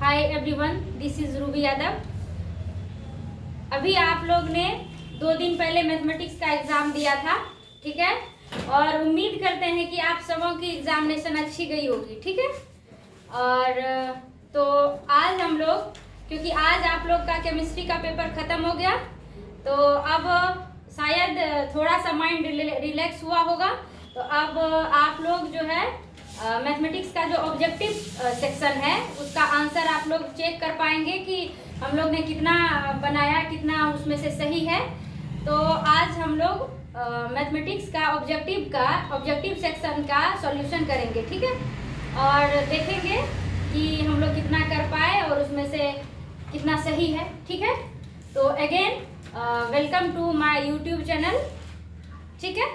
Hi everyone, this is Ruby Yadav. अभी आप लोग ने 2 दिन पहले मैथमेटिक्स का एग्ज़ाम दिया था, ठीक है। और उम्मीद करते हैं कि आप सबों की एग्जामिनेशन अच्छी गई होगी, ठीक है। और तो आज हम लोग, क्योंकि आज आप लोग का केमिस्ट्री का पेपर ख़त्म हो गया, तो अब शायद थोड़ा सा माइंड रिलैक्स हुआ होगा। तो अब आप लोग जो है मैथमेटिक्स का जो ऑब्जेक्टिव सेक्शन है उसका आंसर आप लोग चेक कर पाएंगे कि हम लोग ने कितना बनाया, कितना उसमें से सही है। तो आज हम लोग मैथमेटिक्स का ऑब्जेक्टिव सेक्शन का सॉल्यूशन करेंगे, ठीक है। और देखेंगे कि हम लोग कितना कर पाए और उसमें से कितना सही है, ठीक है। तो again welcome to my YouTube channel, ठीक है।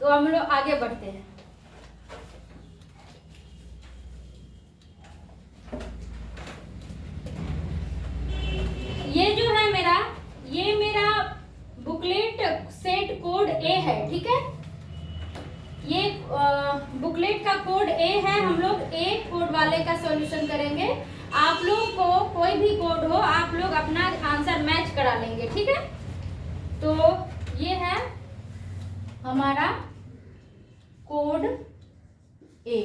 तो हम लोग आगे बढ़ते हैं। ये जो है मेरा बुकलेट सेट कोड ए है, ठीक है। ये बुकलेट का कोड ए है। हम लोग ए कोड वाले का सॉल्यूशन करेंगे। आप लोग को कोई भी कोड हो, आप लोग अपना आंसर मैच करा लेंगे, ठीक है। तो ये है हमारा कोड ए।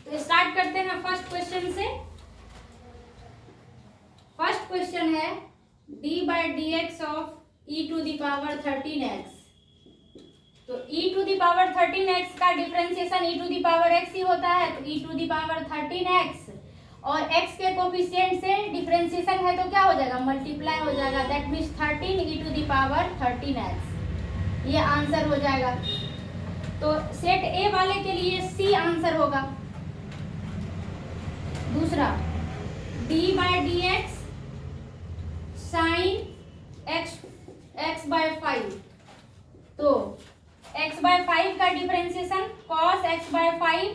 तो स्टार्ट करते हैं फर्स्ट क्वेश्चन से। फर्स्ट क्वेश्चन है d/dx of e to the power 13x। तो e to the power 13x का differentiation e to the power x ही होता है। तो e to the power 13x और x के कोफिशिएंट से डिफरेंशिएशन है तो क्या हो जाएगा, मल्टीप्लाई हो जाएगा। That means 13 e to the power 13x, ये आंसर हो जाएगा। तो सेट ए वाले के लिए सी आंसर होगा। दूसरा d/dx साइन x/5। तो x/5 का डिफरेंशिएशन cos x/5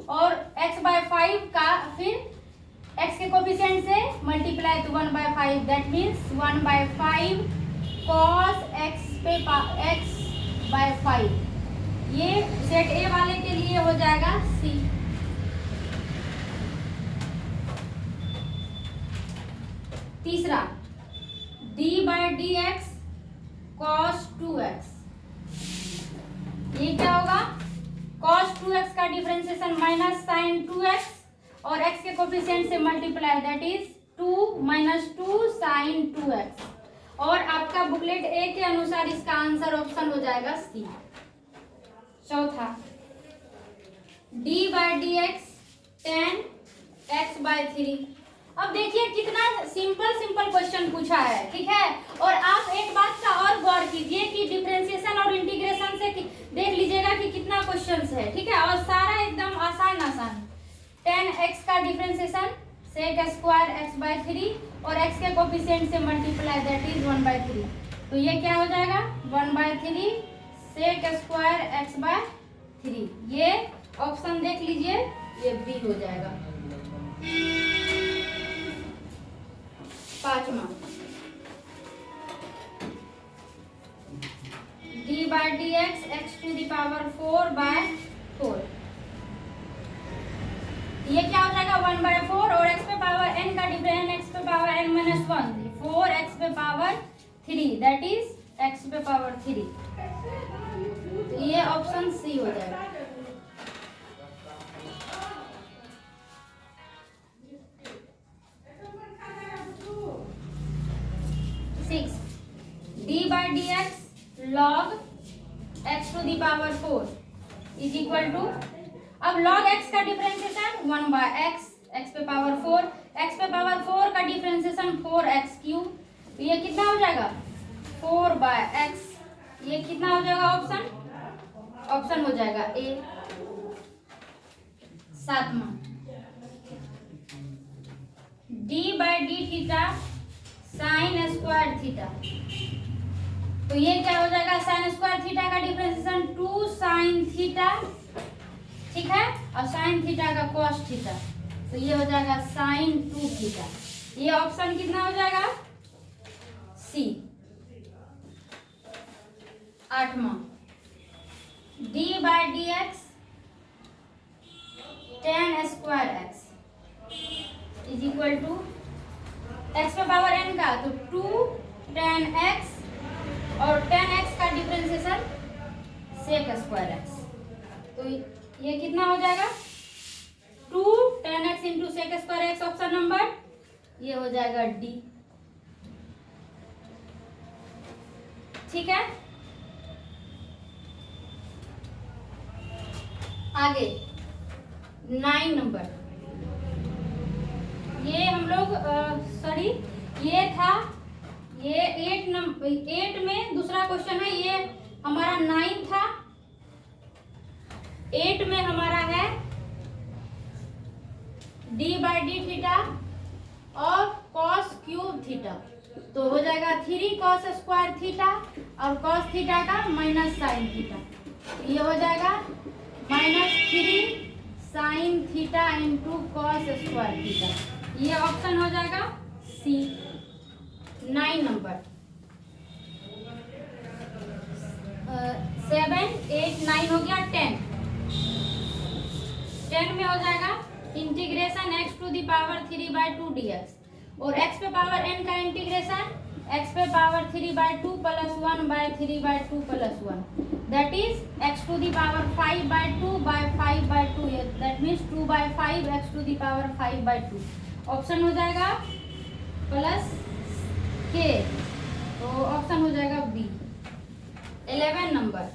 और x/5 का फिर x के कोफिशिएंट से मल्टीप्लाई तो 1/5। That means 1/5 cos x/5। ये सेट ए वाले के लिए हो जाएगा सी। तीसरा d/dx cos 2x। ये क्या होगा, cos 2x का डिफरेंशिएशन माइनस साइन 2x और x के कोफिशिएंट से multiply, that is 2 - 2 sign 2x। और आपका बुकलेट ए के अनुसार इसका आंसर ऑप्शन हो जाएगा सी। चौथा d/dx tan x/3। अब देखिए कितना सिंपल क्वेश्चन पूछा है, ठीक है। और आप एक बात का और गौर कीजिए कि डिफरेंशिएशन और इंटीग्रेशन से देख लीजिएगा कि कितना क्वेश्चंस है, ठीक है। और सारा एकदम आसान। tan x का डिफरेंशिएशन sec स्क्वायर x/3 और x के कोफिशिएंट से मल्टीप्लाई, दैट इज 1/3। तो ये क्या हो जाएगा, 1/3 sec स्क्वायर x/3। ये ऑप्शन देख लीजिए, ये बी हो जाएगा। पांचवा d/dx x to the power 4/4। ये क्या हो जाएगा, 1/4 और x पे पावर n का डिफरेंस x पे पावर n - 1, 4x पे पावर 3, दैट इज x पे पावर 3। तो ये ऑप्शन सी हो जाएगा। d/dx log x to the power 4 is equal to, अब log x का डिफरेंशिएशन 1/x, x पे पावर 4, x पे पावर 4 का डिफरेंशिएशन 4x³। तो ये कितना हो जाएगा, 4/x। ये कितना हो जाएगा, ऑप्शन हो जाएगा ए। सातवां d/d theta sine square theta. तो ये क्या हो जाएगा, साइन स्क्वायर थीटा का डिफरेंशिएशन 2 साइन थीटा, ठीक है। और साइन थीटा का cos थीटा, तो ये हो जाएगा साइन 2 थीटा। ये ऑप्शन कितना हो जाएगा, सी। आठवां d/dx tan square x is equal to x पे पावर n का तो 2 tan x और tan x का डिफरेंशिएशन sec स्क्वायर एक्स। तो ये कितना हो जाएगा 2 tan x into sec square x, option number ये हो जाएगा डी। ठीक है, आगे 9 नंबर। ये हम लोग सॉरी ये था, ये 8 में दूसरा क्वेश्चन है, ये हमारा 9 था। 8 में हमारा है डी बाई डी थीटा और कॉस क्यूब थीटा, तो हो जाएगा 3 कॉस स्क्वायर थीटा और कॉस थीटा का माइनस साइन थीटा, ये हो जाएगा -3 sine theta into cos square theta, ये ऑप्शन हो जाएगा सी। 9 नंबर 7 8 9 हो गया। 10 में हो जाएगा integration x to the power 3/2 dx और x पे पावर n का इंटीग्रेशन x पे power 3/2 plus 1/3/2 plus 1 that is x to the power 5/2 by 5/2, that means 2/5 x to the power 5/2, option हो जाएगा प्लस के, तो ऑप्शन हो जाएगा B. 11 number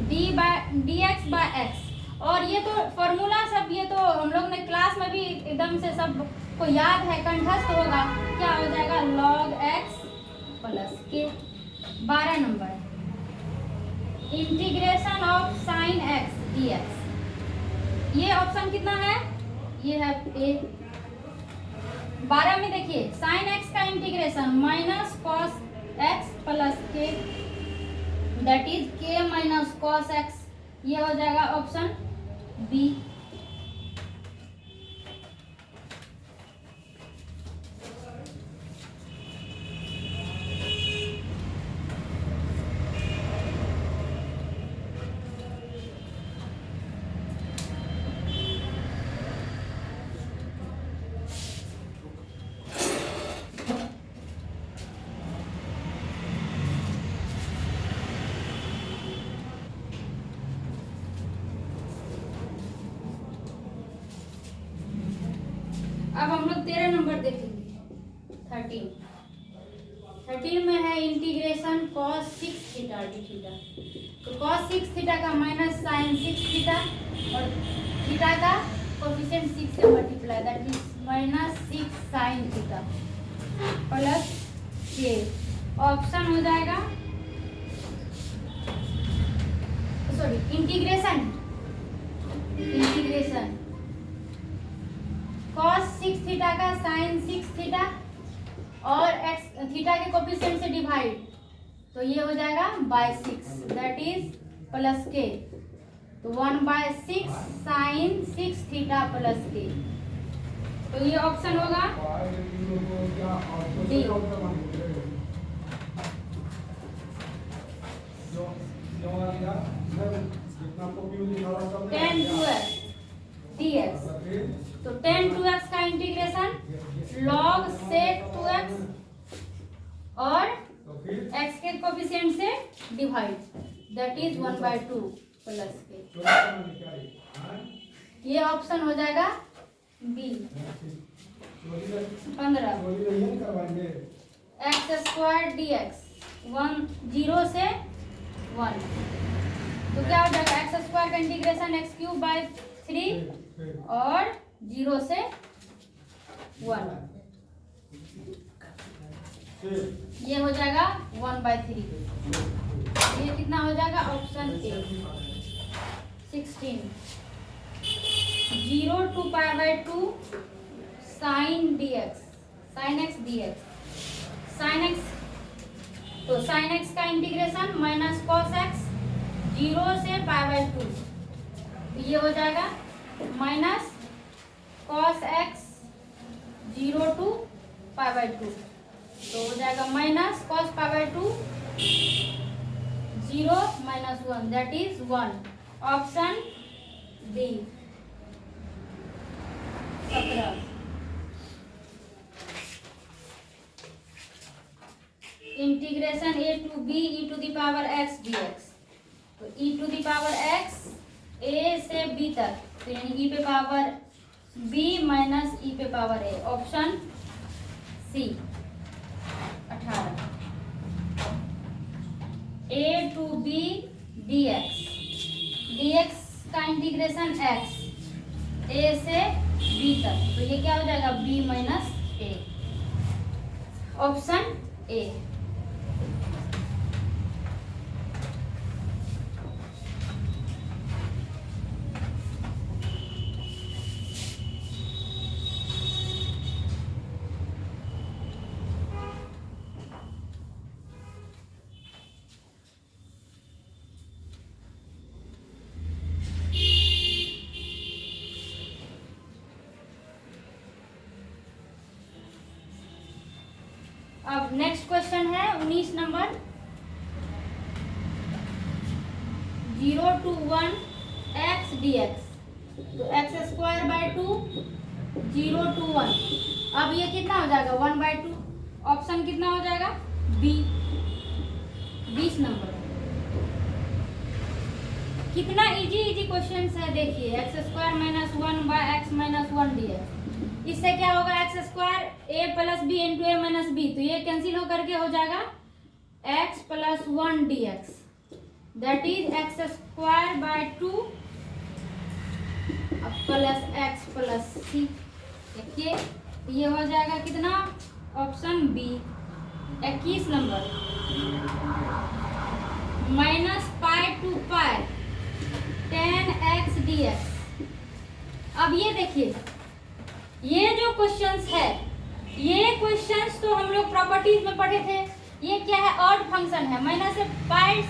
dx by x, और ये तो फॉर्मूला सब ये तो हम लोग ने क्लास में भी एकदम से सब को याद है, कंठस्थ होगा, क्या हो जाएगा log x प्लस के। 12 number integration of sine x dx, ये ऑप्शन कितना है, ये है ए। 12 में देखिए साइन x का integration minus cos x plus k, that is के माइनस कॉस x, ये हो जाएगा ऑप्शन बी। अब हम लोग 13 नंबर देखेंगे। 13 में है integration cos 6 theta D theta, तो cos 6 थीटा का माइनस साइन 6 थीटा और थीटा का कोफिशिएंट 6 से multiply, that is -6 sine theta plus k, option हो जाएगा सॉरी इंटीग्रेशन cos 6 थीटा का साइन 6 थीटा और x थीटा के कोफिशिएंट से डिवाइड, तो ये हो जाएगा bye 6, that is plus K, तो 1/6 साइन 6 थीटा प्लस के, तो ये ऑप्शन होगा डी। 10 2x dx, तो 10 2x का इंटीग्रेशन log sec 2x और x के कोफिशिएंट से डिवाइड, दैट इज 1/2 प्लस के, ये ऑप्शन हो जाएगा बी। 15 x स्क्वायर dx 0 से 1, तो क्या हो जाएगा x स्क्वायर का इंटीग्रेशन x³/3 और 0 से 1, ये हो जाएगा 1/3, ये कितना हो जाएगा option A. 16 0 to π/2 sine dx sine x dx, sine x, तो साइन x का इंटीग्रेशन माइनस कॉस x 0 से π/2, ये हो जाएगा माइनस कॉस x 0 to π/2, तो हो जाएगा minus cos π/2 0 - 1, that is 1, option B 17 integration a to b e to the power x dx। तो e to the power x a से b तक, तो यानी e पे पावर b माइनस e पे power a, option C 18। a to b dx, dx का integration x a से b तक, तो ये क्या हो जाएगा b minus a, option A. अब नेक्स्ट क्वेश्चन है 19 नंबर, 0 to 1 x dx। तो x स्क्वायर बाय 2 0 to 1, अब ये कितना हो जाएगा 1/2, ऑप्शन कितना हो जाएगा बी 20 नंबर। कितना इजी क्वेश्चन है देखिए, x square minus 1 by x minus 1 dx। इससे क्या होगा x square a plus B into A minus B, तो ये कैंसिल होकर के हो जाएगा x plus 1 dx, that is x square by 2 plus x plus C. देखिए ये हो जाएगा कितना, option B 21 number, minus pi to pi 10x dx। अब ये देखिए, ये जो क्वेश्चंस है, ये क्वेश्चंस तो हम लोग प्रॉपर्टीज में पढ़े थे। ये क्या है, ऑड फंक्शन है, माइनस से पाई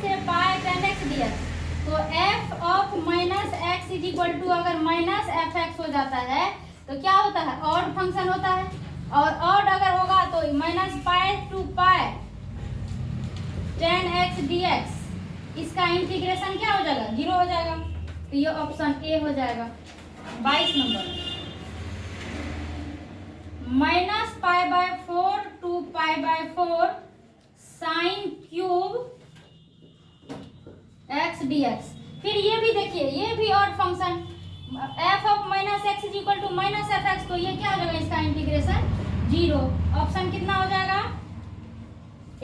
10x dx। तो f of minus x is equal to, अगर माइनस एफ एक्स हो जाता है तो क्या होता है, ऑड फंक्शन होता है। और ऑड अगर होगा तो minus pi to pi 10x dx, इसका इंटीग्रेशन क्या हो जाएगा 0 हो जाएगा, तो ये ऑप्शन ए हो जाएगा 22 number. Minus pi by 4 to pi by 4 sine cube x dx। फिर ये भी देखिए, ये भी odd function, f of minus x is equal to minus f x, तो ये क्या हो जाएगा इसका इंटीग्रेशन 0, ऑप्शन कितना हो जाएगा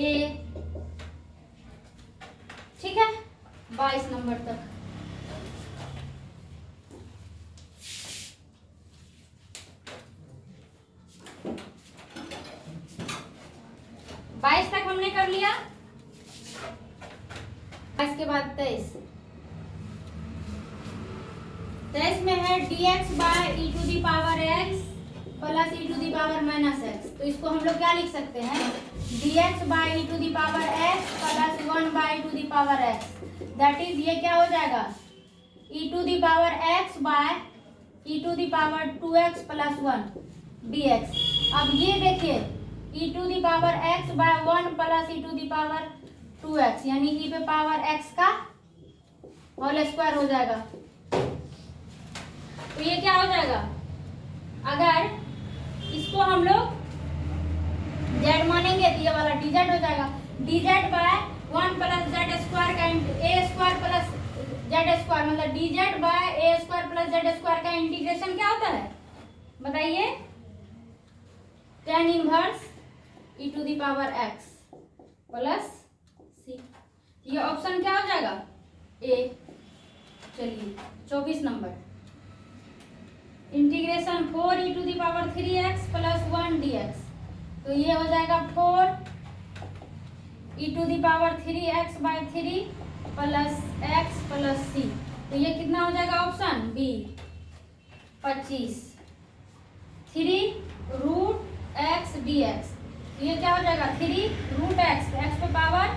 ए। ठीक है 22 नंबर तक। तक हमने कर लिया। 22 के बाद 23 में है dx bye e to the power x plus e to the power minus x। तो इसको हम लोग क्या लिख सकते हैं, dx bye e to the power x plus 1 by e to the power x, that is ये क्या हो जाएगा e to the power x by e to the power 2x plus 1 dx। अब ये देखिए e to the power x by 1 plus e to the power 2x, यानी e पे power x का होल स्क्वायर हो जाएगा। तो ये क्या हो जाएगा, अगर इसको हम लोग z मानेंगे तो ये वाला dz हो जाएगा, dz by 1 plus z square का a square plus z square, मतलब dz by a square plus z square का इंटीग्रेशन क्या होता है बताइए, tan inverse e to the power x plus C. ये ऑप्शन क्या हो जाएगा ए। चलिए 24 number, integration 4 e to the power 3x plus 1 dx। तो ये हो जाएगा 4 e to the power 3x by 3 plus x plus C. तो ये कितना हो जाएगा option B 25, 3 root x dx। तो ये क्या हो जाएगा 3 रूट x पे पावर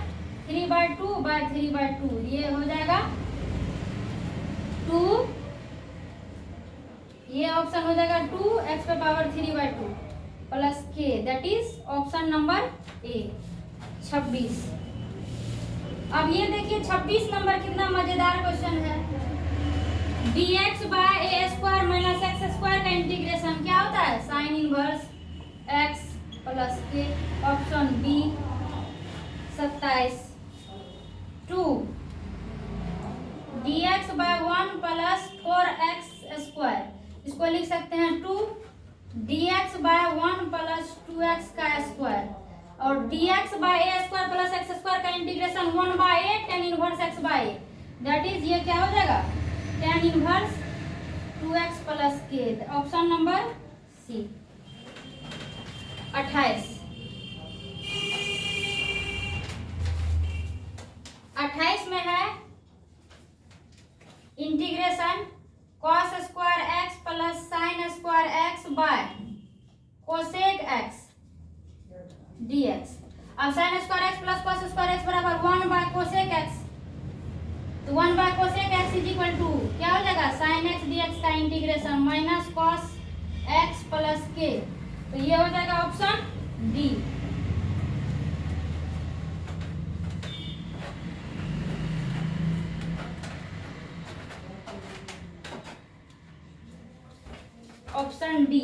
3/2 बाय 3/2, ये हो जाएगा 2, ये ऑप्शन हो जाएगा 2x पे power 3/2 plus k, that is option number ए 26। अब ये देखिए 26 नंबर कितना मजेदार क्वेश्चन है। dx by a square minus x square का इंटीग्रेशन क्या होता है? Sine inverse x plus k. Option B 27। 2 dx by 1 plus 4x square, इसको लिख सकते हैं 2 dx बाय 1 प्लस 2x का स्क्वायर, और dx by a square plus x square का integration 1 by a tan inverse x by a, that is ये क्या हो जाएगा? tan inverse 2x plus k. Option number C. 28 में है integration cos square x plus sine square x by cosec x dx। अब sine square x plus cos square x बराबर 1 by cosec x, तो 1 by cosec x is equal to क्या हो जाएगा? Sign x dx का integration minus cos x plus K, तो ये हो जाएगा ऑप्शन डी। Option D.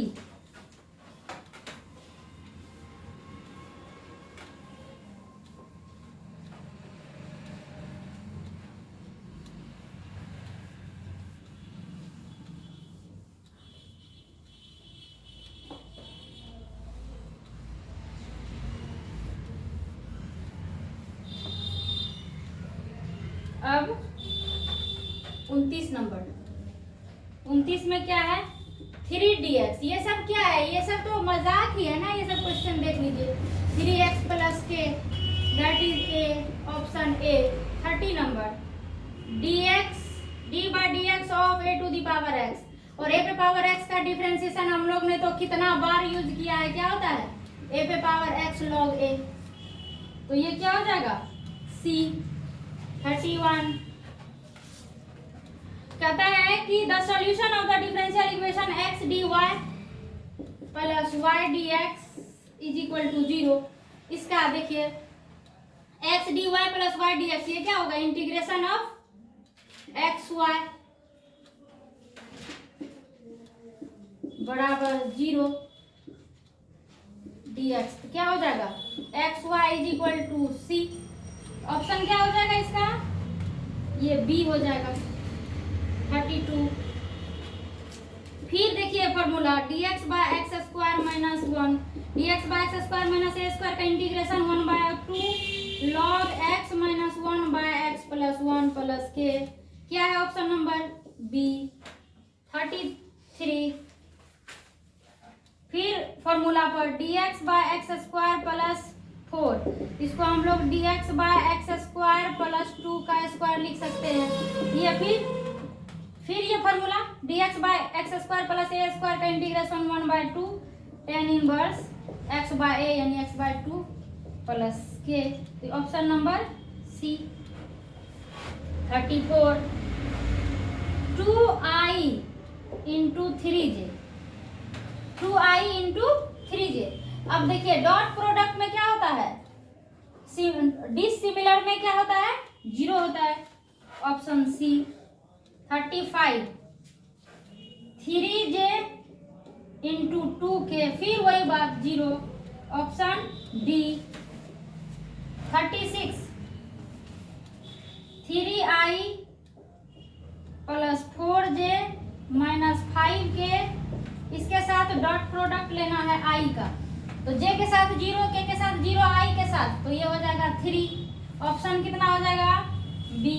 अब 29 नंबर। 29 में क्या है? 3dx। ये सब क्या है? ये सब तो मजाक ही है ना, ये सब क्वेश्चन देख लीजिए। 3x plus k, that is A. Option A. 30 number. dx d by D x of a to the power x, और a पे पावर x का डिफरेंशिएशन हम लोग ने तो कितना बार यूज किया है, क्या होता है? a पे पावर x log a, तो ये क्या हो जाएगा? c। 31 कहता है कि the solution of the differential equation x dy plus y dx is equal to 0। इसका देखिए x dy plus y dx, ये क्या होगा? इंटीग्रेशन ऑफ x y बराबर 0 dx, तो क्या हो जाएगा? x y is equal to c। Option क्या हो जाएगा इसका? ये बी हो जाएगा। 32। फिर देखिए formula dx by x square minus 1, dx by x square minus A square का integration 1 by 2 log x minus 1 by x plus 1 plus K, क्या है? Option number B. 33। फिर फॉर्मूला पर dx by x square plus 4, इसको हम लोग dx by x square plus 2 का square लिख सकते हैं। ये फिर ये formula dx by x square plus A square का integration 1 by 2 tan inverse x by A यानी x बाय 2 प्लस के, तो option number C. 34 2i into 3j, 2i into 3j। अब देखिए डॉट प्रोडक्ट में क्या होता है? डिसिमिलर में क्या होता है? 0 होता है। Option C. 35 3j into 2k, फिर वही बात 0। Option D. 36 3i plus 4j minus 5k, इसके साथ डॉट प्रोडक्ट लेना है i का, तो j के साथ 0, k के साथ 0, i के साथ, तो ये हो जाएगा 3। ऑप्शन कितना हो जाएगा? बी।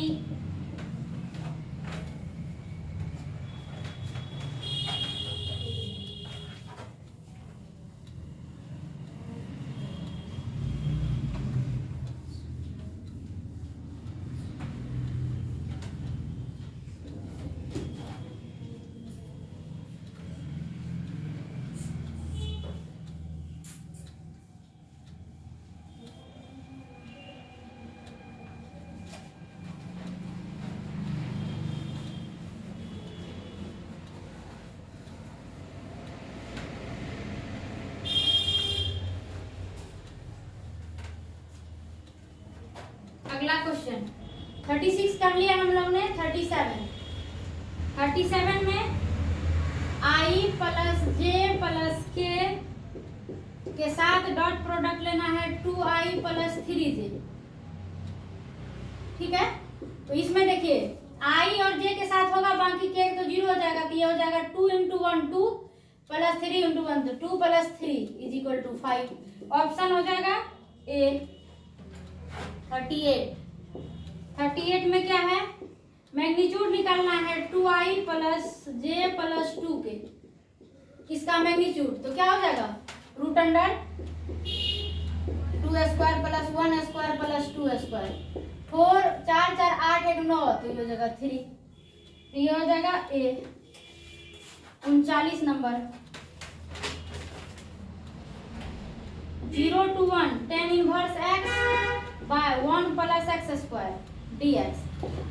अगला क्वेश्चन 36 कर लिया हम लोग ने। 37 37 में i प्लस जे प्लस के साथ डॉट प्रोडक्ट लेना है 2i प्लस 3j। ठीक है, तो इसमें देखिए i और j के साथ होगा, बाकी के तो 0 हो जाएगा, तो ये हो जाएगा 2 इंटू 1 2 प्लस 3 इंटू 1 तो 2 plus 3 is equal to 5। Option हो जाएगा ए। 38 में क्या है, मैग्नीट्यूड निकालना है 2i प्लस जे प्लस 2 के, इसका मैग्नीट्यूड तो क्या हो जाएगा root under 2 square plus 1 square plus 2 square, 4 4 4 8 1 9 तो ये हो जाएगा 3, तो ये हो जाएगा A. 39 number 0 to 1 tan inverse x by 1 plus x square dx।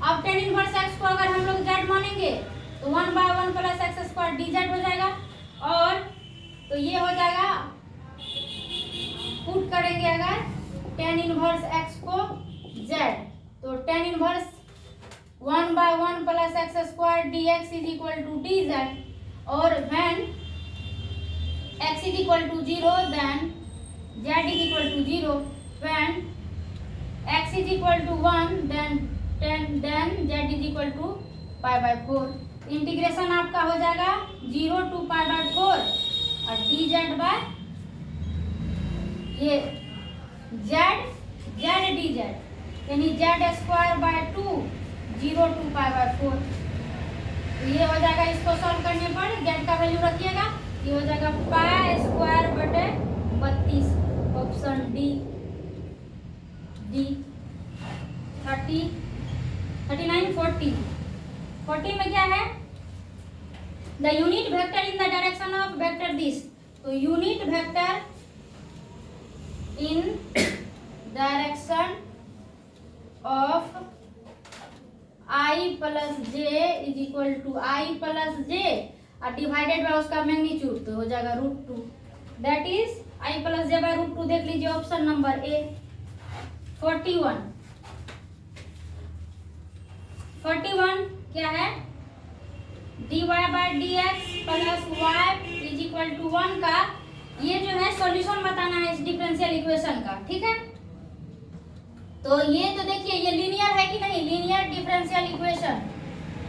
अब tan इनवर्स x को अगर हम लोग z मानेंगे तो 1 bye 1 plus x square dz हो जाएगा, और तो ये हो जाएगा पुट करेंगे अगर tan इनवर्स x को z, तो tan इनवर्स 1 bye 1 plus x square dx is equal to dz, और when x is equal to 0 then z is equal to 0, when x is equal to 1 then z is equal to pi by 4। Integration आपका हो जाएगा 0 to pi by 4 और dz bye ये z dz यानी z square by 2 0 to pi by 4। तो ये हो जाएगा, इसको सॉल्व करने पर z का वैल्यू रखिएगा, ये हो जाएगा पाई स्क्वायर बटे 32, ऑप्शन डी 30 39 40 में क्या है, the unit vector in the direction of vector this, तो unit vector in direction of i plus J is equal to i plus J और डिवाइडेड बाय उसका मैग्नीट्यूड, तो हो जाएगा √2, that is i plus J by √2। देख लीजिए option number ए। 41 क्या है, dy by dx plus y is equal to 1 का ये जो है सॉल्यूशन बताना है इस डिफरेंशियल इक्वेशन का। ठीक है, तो ये तो देखिए ये लीनियर है कि नहीं, लीनियर डिफरेंशियल इक्वेशन,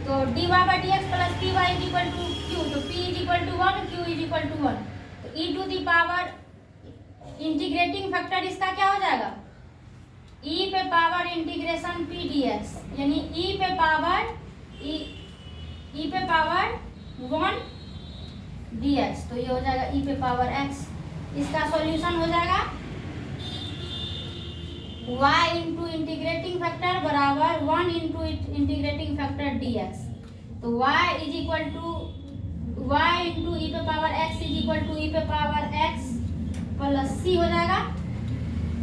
तो dy by dx plus py is equal to q, तो p is equal to 1 q is equal to 1, तो e to the power integrating factor इसका क्या हो जाएगा e पे पावर इंटीग्रेशन p dx, यानी e पे पावर 1 dx, तो ये हो जाएगा e पे पावर x। इसका सॉल्यूशन हो जाएगा y इंटू इंटीग्रेटिंग फैक्टर बराबर 1 इंटू इंटीग्रेटिंग फैक्टर dx, तो y is equal to y into E पे power x is equal to E पे पावर x प्लस c हो जाएगा।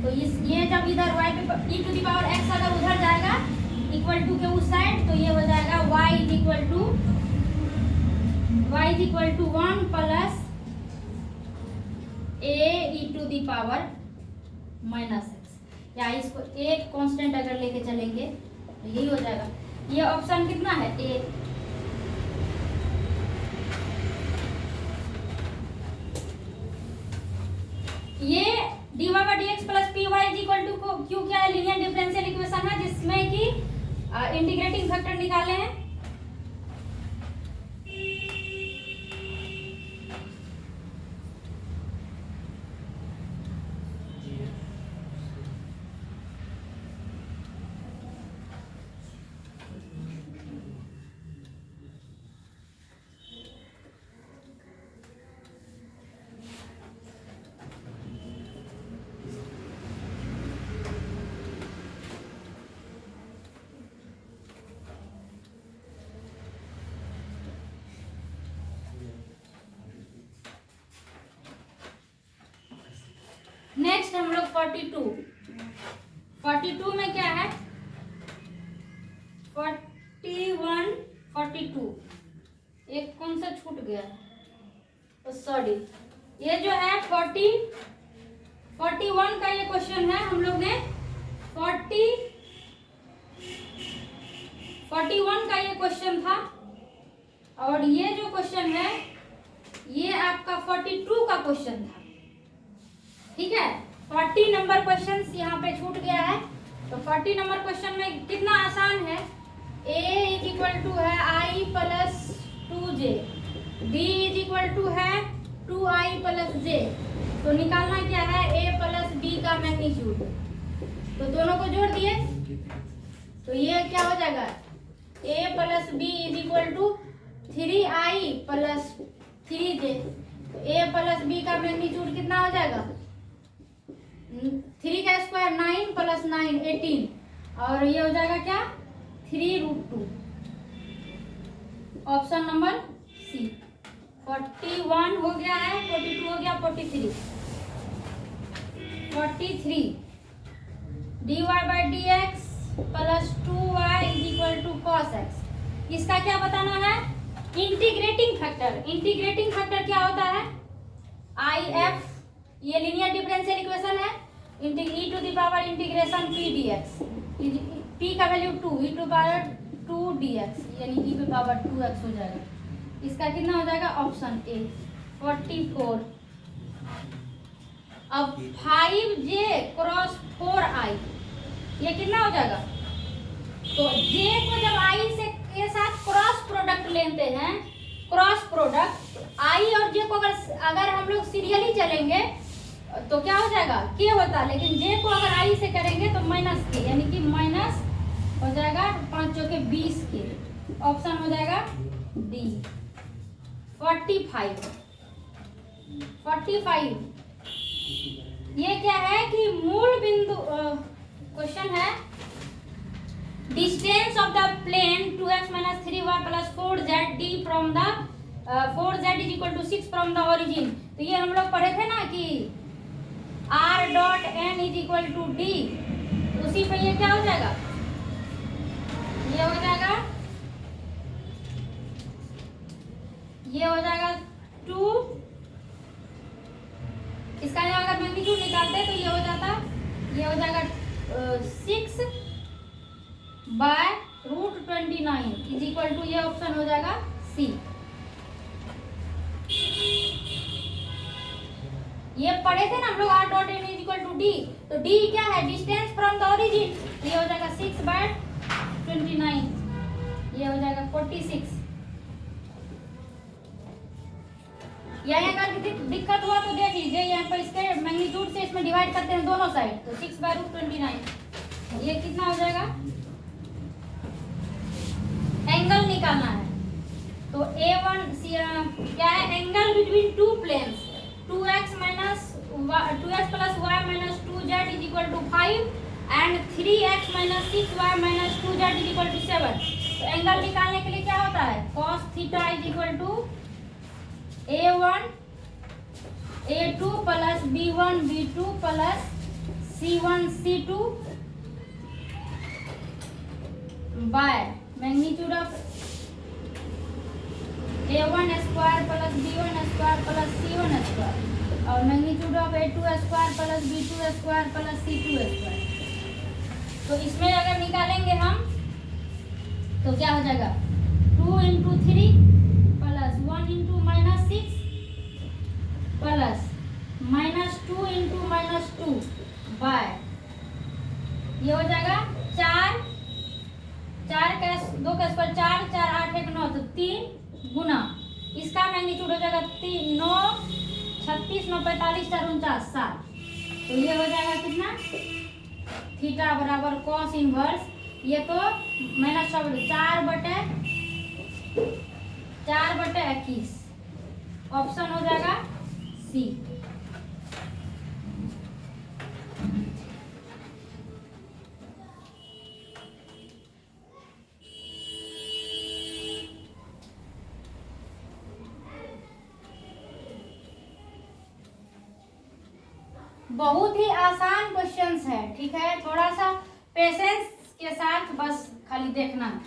तो ये जब इधर y पे e to the power x अगर उधर जाएगा इक्वल टू के उस साइड, तो ये हो जाएगा y is equal to 1 plus a e to the power minus x, या इसको एक कांस्टेंट अगर लेके चलेंगे तो यही हो जाएगा। ये ऑप्शन कितना है ए। ये dy by dx plus py is equal to q क्या है, लीनियर डिफरेंशियल इक्वेशन है जिसमें कि इंटीग्रेटिंग फैक्टर निकाले हैं। नेक्स्ट हम लोग 42 में क्या है, 41 42 एक कौन सा छूट गया, सॉरी, ये जो है 41 का ये क्वेश्चन है। हम लोग ने 41 का ये क्वेश्चन था, और ये जो क्वेश्चन है ये आपका 42 का क्वेश्चन था, ठीक है। 40 नंबर क्वेश्चन यहाँ पे छूट गया है। तो 40 नंबर क्वेश्चन में कितना आसान है, a इज इक्वल टू है i plus 2j, b is equal to है 2i प्लस j। तो निकालना क्या है, a प्लस b का मैग्नीट्यूड। तो दोनों को जोड़ दिए तो ये क्या हो जाएगा, a plus b is equal to 3i plus 3j। तो a प्लस b का मैग्नीट्यूड कितना हो जाएगा, 3 का स्क्वायर 9 प्लस 9 18, और ये हो जाएगा क्या 3√2। ऑप्शन नंबर सी। 41 हो गया है, 42 हो गया, 43 dy by D x plus 2y is equal to cos x. इसका क्या बताना है, इंटीग्रेटिंग फैक्टर। इंटीग्रेटिंग फैक्टर क्या होता है, आई एफ, ये लीनियर डिफरेंशियल इक्वेशन है, E to the power integration P D X, P का value 2, E to power 2 D X, यानी ई टू पावर 2x हो जाएगा। इसका कितना हो जाएगा, ऑप्शन ए 44। अब 5j क्रॉस 4i ये कितना हो जाएगा, तो j को जब i से के साथ क्रॉस प्रोडक्ट लेते हैं, क्रॉस प्रोडक्ट i और j को अगर हम लोग सीरियली चलेंगे तो क्या हो जाएगा, k होता है, लेकिन j को अगर i से करेंगे तो माइनस k, यानी कि माइनस हो जाएगा 5 चौके 20 के। ऑप्शन हो जाएगा डी 45। ये क्या है कि मूल बिंदु क्वेश्चन है, distance of the plane 2x minus 3y plus 4z d from the 4z is equal to 6 from the origin। तो ये हम लोग पढ़े थे ना कि r dot n is equal to d, उसी पे ये क्या हो जाएगा, ये हो जाएगा 2। इसका अगर मैग्नीट्यूड निकालते तो ये हो जाएगा 6 बाय √29 इज इक्वल टू, ये ऑप्शन हो जाएगा सी। ये पढ़े थे ना हम लोग r dot n is equal to d, तो डी क्या है, डिस्टेंस फ्रॉम द ओरिजिन, ये हो जाएगा 6 बाय 29, ये हो जाएगा 46। यहाँ अगर दिक्कत हुआ तो देख लीजिए, यहाँ पर इसके मैग्नीट्यूड से इसमें डिवाइड करते हैं दोनों साइड, तो 6 बाय √29 ये कितना हो जाएगा, एंगल निकालना है। तो A1 क्या है, angle between two planes 2x plus y minus 2z is equal to 5 and 3x minus 6y minus 2z is equal to 7। तो एंगल निकालने के लिए क्या होता है, cos theta is equal to A1 A2 plus B1 B2 plus C1 C2 by magnitude of A1 square plus B1 square plus C1 square और magnitude of A2 square plus B2 square plus C2 square. तो इसमें अगर निकालेंगे हम तो क्या हो जाएगा, 2 into 3 plus 1 into -6 plus -2 into -2 by, ये हो जाएगा 4 का 2 का स्क्वायर 4 4 8 1 9, तो 3 गुना इसका मैग्नीट्यूड हो जाएगा 3 9 36 9 45 4 49 7। तो ये हो जाएगा कितना, थीटा बराबर कॉस इनवर्स, ये तो माइनस 4/21। ऑप्शन हो जाएगा सी। बहुत ही आसान क्वेश्चंस है, ठीक है, थोड़ा सा पेशेंस के साथ बस खाली देखना है।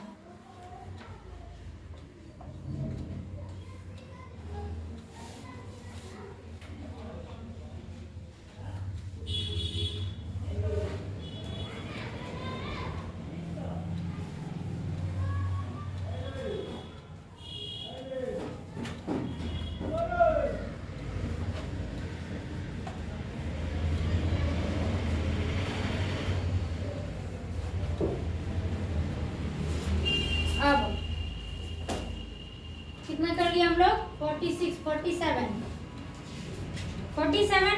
हम लोग 47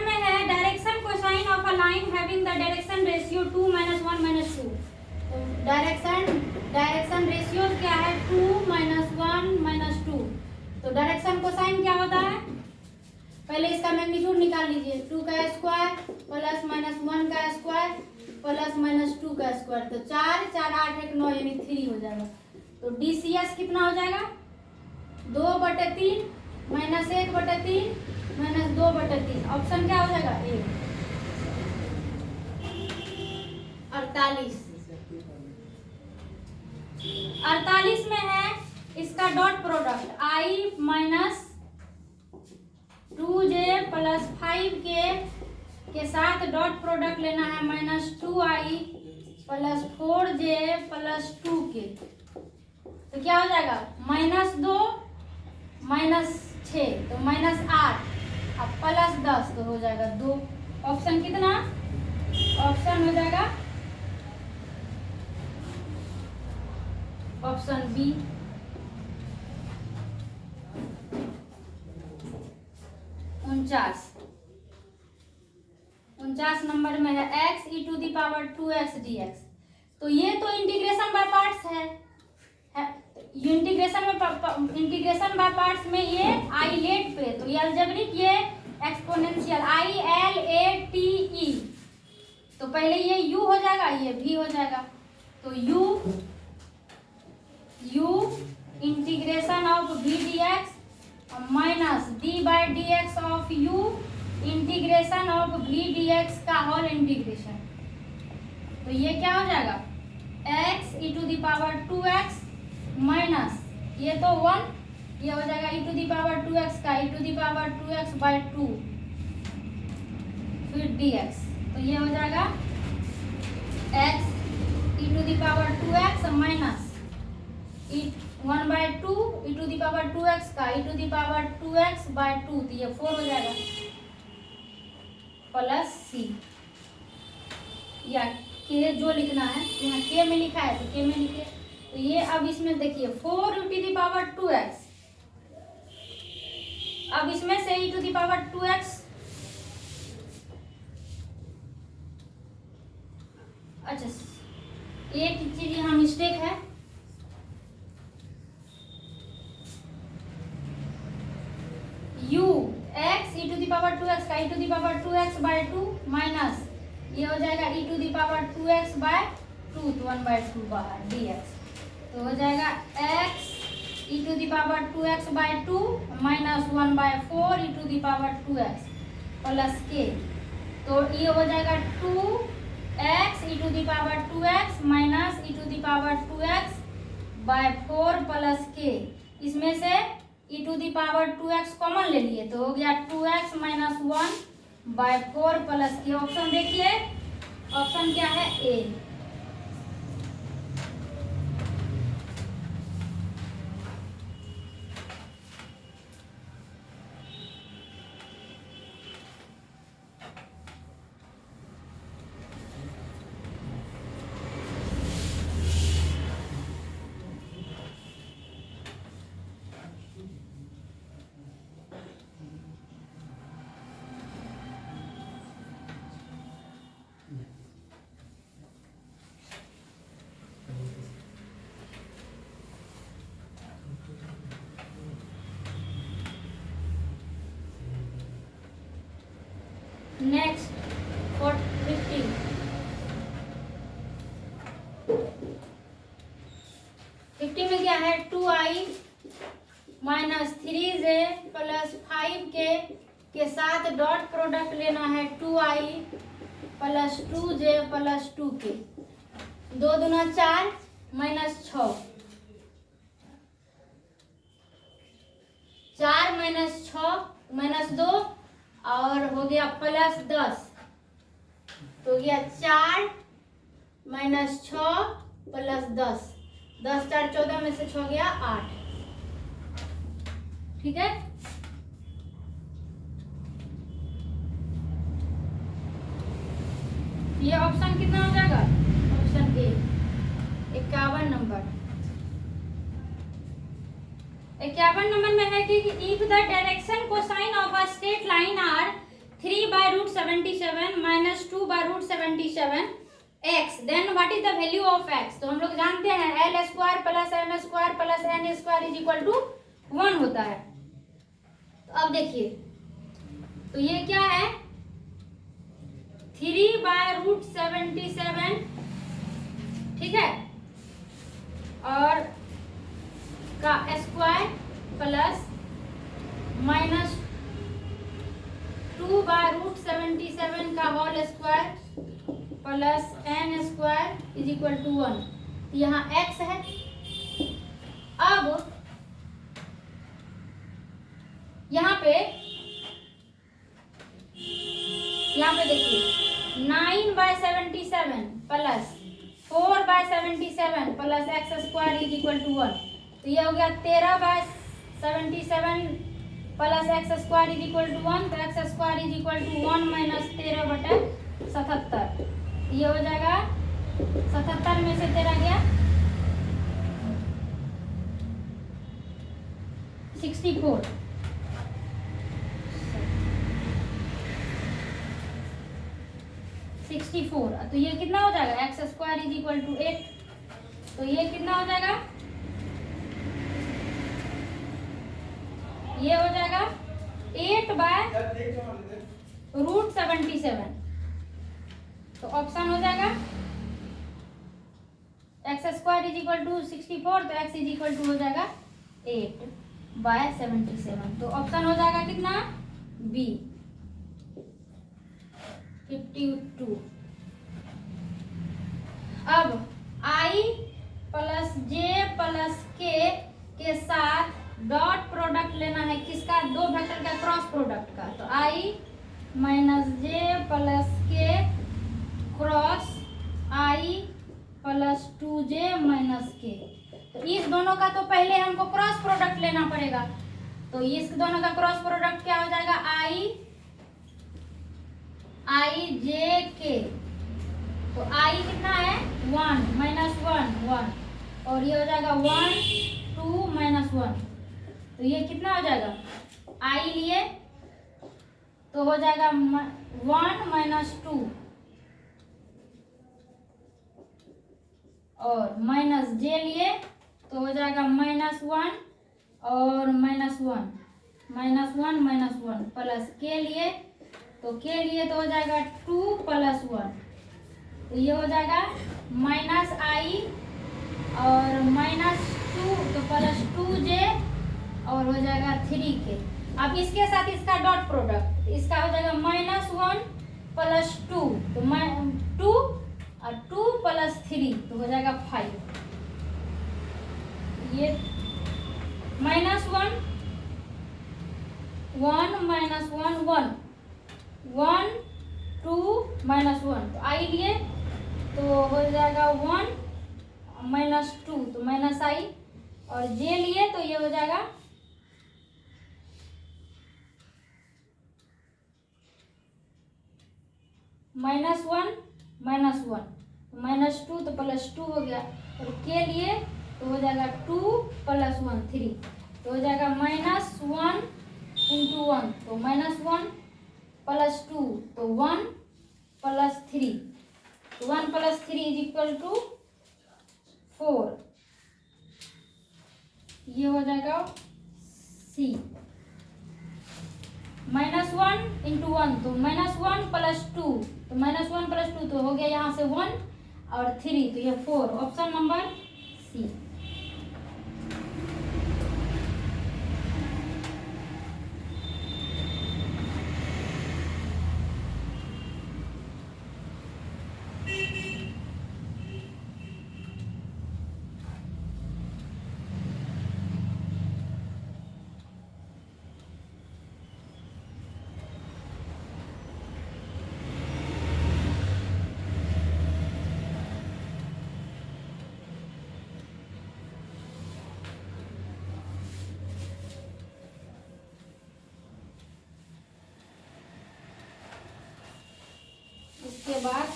में है direction cosine of a line having the direction ratio 2 - 1 - 2। तो डायरेक्शन रेशियो क्या है 2 - 1 - 2। तो डायरेक्शन कोसाइन क्या होता है, पहले इसका मैग्नीट्यूड निकाल लीजिए, 2 का स्क्वायर प्लस माइनस 1 का स्क्वायर प्लस माइनस 2 का स्क्वायर। तो 4 4 8 1 9 यानी 3 हो जाएगा। तो DCS कितना हो जाएगा 2/3 माइनस 1/3 माइनस 2/3। ऑप्शन क्या हो जाएगा ए 48 में है इसका dot product I minus 2j plus 5k के साथ डॉट प्रोडक्ट लेना है -2i plus 4j plus 2k। तो क्या हो जाएगा -2 -6 तो -8 अब प्लस 10 तो हो जाएगा 2। ऑप्शन कितना, ऑप्शन हो जाएगा ऑप्शन बी। उनचास नंबर में है x e⁻²x dx। तो ये तो इंटीग्रेशन बाय पार्ट्स है। इंटीग्रेशन बाय पार्ट्स में ये आई लेट पे, तो ये अलजेब्रिक, ये एक्सपोनेंशियल ILATE। तो पहले ये u हो जाएगा, ये v हो जाएगा। तो u integration of v dx minus d/dx of u integration of v dx का होल इंटीग्रेशन। तो ये क्या हो जाएगा x e⁻²x माइनस ये तो 1, ये हो जाएगा e⁻²x का e⁻²x/2 फिर dx। तो ये हो जाएगा x e⁻²x माइनस 1/2 e⁻²x का e⁻²x/2। तो ये 4 हो जाएगा प्लस c या k जो लिखना है, यहाँ k में लिखा है तो k में लिखे। तो ये अब इसमें देखिए 4e⁻²x, अब इसमें से e⁻²x, अच्छा एक चीज यहाँ मिस्टेक है, u x e⁻²x का e⁻²x/2 माइनस ये हो जाएगा e⁻²x/2 तो 1/2 बाहर dx। तो हो जाएगा x e⁻²x/2 minus 1/4 e⁻²x plus k। तो ये हो जाएगा 2x e⁻²x minus e⁻²x/4 plus k। इसमें से e⁻²x कॉमन ले लिए तो हो गया 2x minus 1/4 plus k। Option देखिए, ऑप्शन क्या है ए। नेक्स्ट 50 में क्या है 2i minus 3j plus 5k के साथ डॉट प्रोडक्ट लेना है 2i plus 2j plus 2k। 2 दूना 4 माइनस 6, 4 माइनस 6 माइनस 2 और हो गया प्लस 10। तो हो गया 4 माइनस 6 प्लस 10, 10 4 14 में से 6 गया 8। ठीक है, ये ऑप्शन कितना हो जाएगा, ऑप्शन ए 51 नंबर। 51 नंबर में है कि if the direction cosine of a straight line are 3/√77 minus 2/√77 x, then what is the value of x। तो हम लोग जानते हैं l स्क्वायर प्लस m स्क्वायर प्लस n स्क्वायर इज इक्वल टू 1 होता है। तो अब देखिए, तो ये क्या है 3/√77, ठीक है, और का स्क्वायर प्लस माइनस 2/√77 का होल स्क्वायर प्लस n स्क्वायर इज इक्वल टू 1। यहाँ x है। अब यहाँ पे देखिए 9/77 प्लस 4/77 प्लस x स्क्वायर इज इक्वल टू 1। तो ये हो गया 13/77 plus x square is equal to 1। तो x square is equal to 1 minus 13/77। ये हो जाएगा 77 में से 13 गया 64। तो ये कितना हो जाएगा x square is equal to 8। तो ये कितना हो जाएगा, ये हो जाएगा 8/√77। तो ऑप्शन हो जाएगा x square is equal to 64, तो एक्स इज इक्वल टू हो जाएगा 8/77। तो ऑप्शन हो जाएगा कितना बी 52। अब i प्लस जे प्लस के साथ डॉट प्रोडक्ट लेना है किसका, दो वेक्टर का क्रॉस प्रोडक्ट का। तो i माइनस जे प्लस के cross i plus 2j minus के। तो इस दोनों का तो पहले हमको क्रॉस प्रोडक्ट लेना पड़ेगा। तो इस दोनों का क्रॉस प्रोडक्ट क्या हो जाएगा i जे के। तो i कितना है 1 माइनस 1 और ये हो जाएगा 1 2 माइनस 1। तो ये कितना हो जाएगा i लिए तो हो जाएगा 1 माइनस 2 और माइनस जे लिए तो हो जाएगा -1 और -1 प्लस के लिए तो हो जाएगा 2 प्लस 1। तो ये हो जाएगा -i और -2 तो प्लस 2j और हो जाएगा 3k। अब इसके साथ इसका डॉट प्रोडक्ट, इसका हो जाएगा -1 प्लस 2 तो 2 और 2 प्लस 3 तो हो जाएगा 5। ये -1 1 माइनस 1 1 1 2 माइनस 1 तो i लिए तो हो जाएगा 1 -2 तो -i और j लिए तो ये हो जाएगा -1 -2 तो +2 हो गया और के लिए तो हो जाएगा 2 + 1 3 तो हो जाएगा -1 × 1 तो -1 + 2 तो 1 + 3 तो 1 + 3 = 4। ये हो जाएगा सी। -1 × 1 तो -1 + 2 तो -1 + 2 तो हो गया यहाँ से 1 और 3 तो ये 4। Option number C. इसके बाद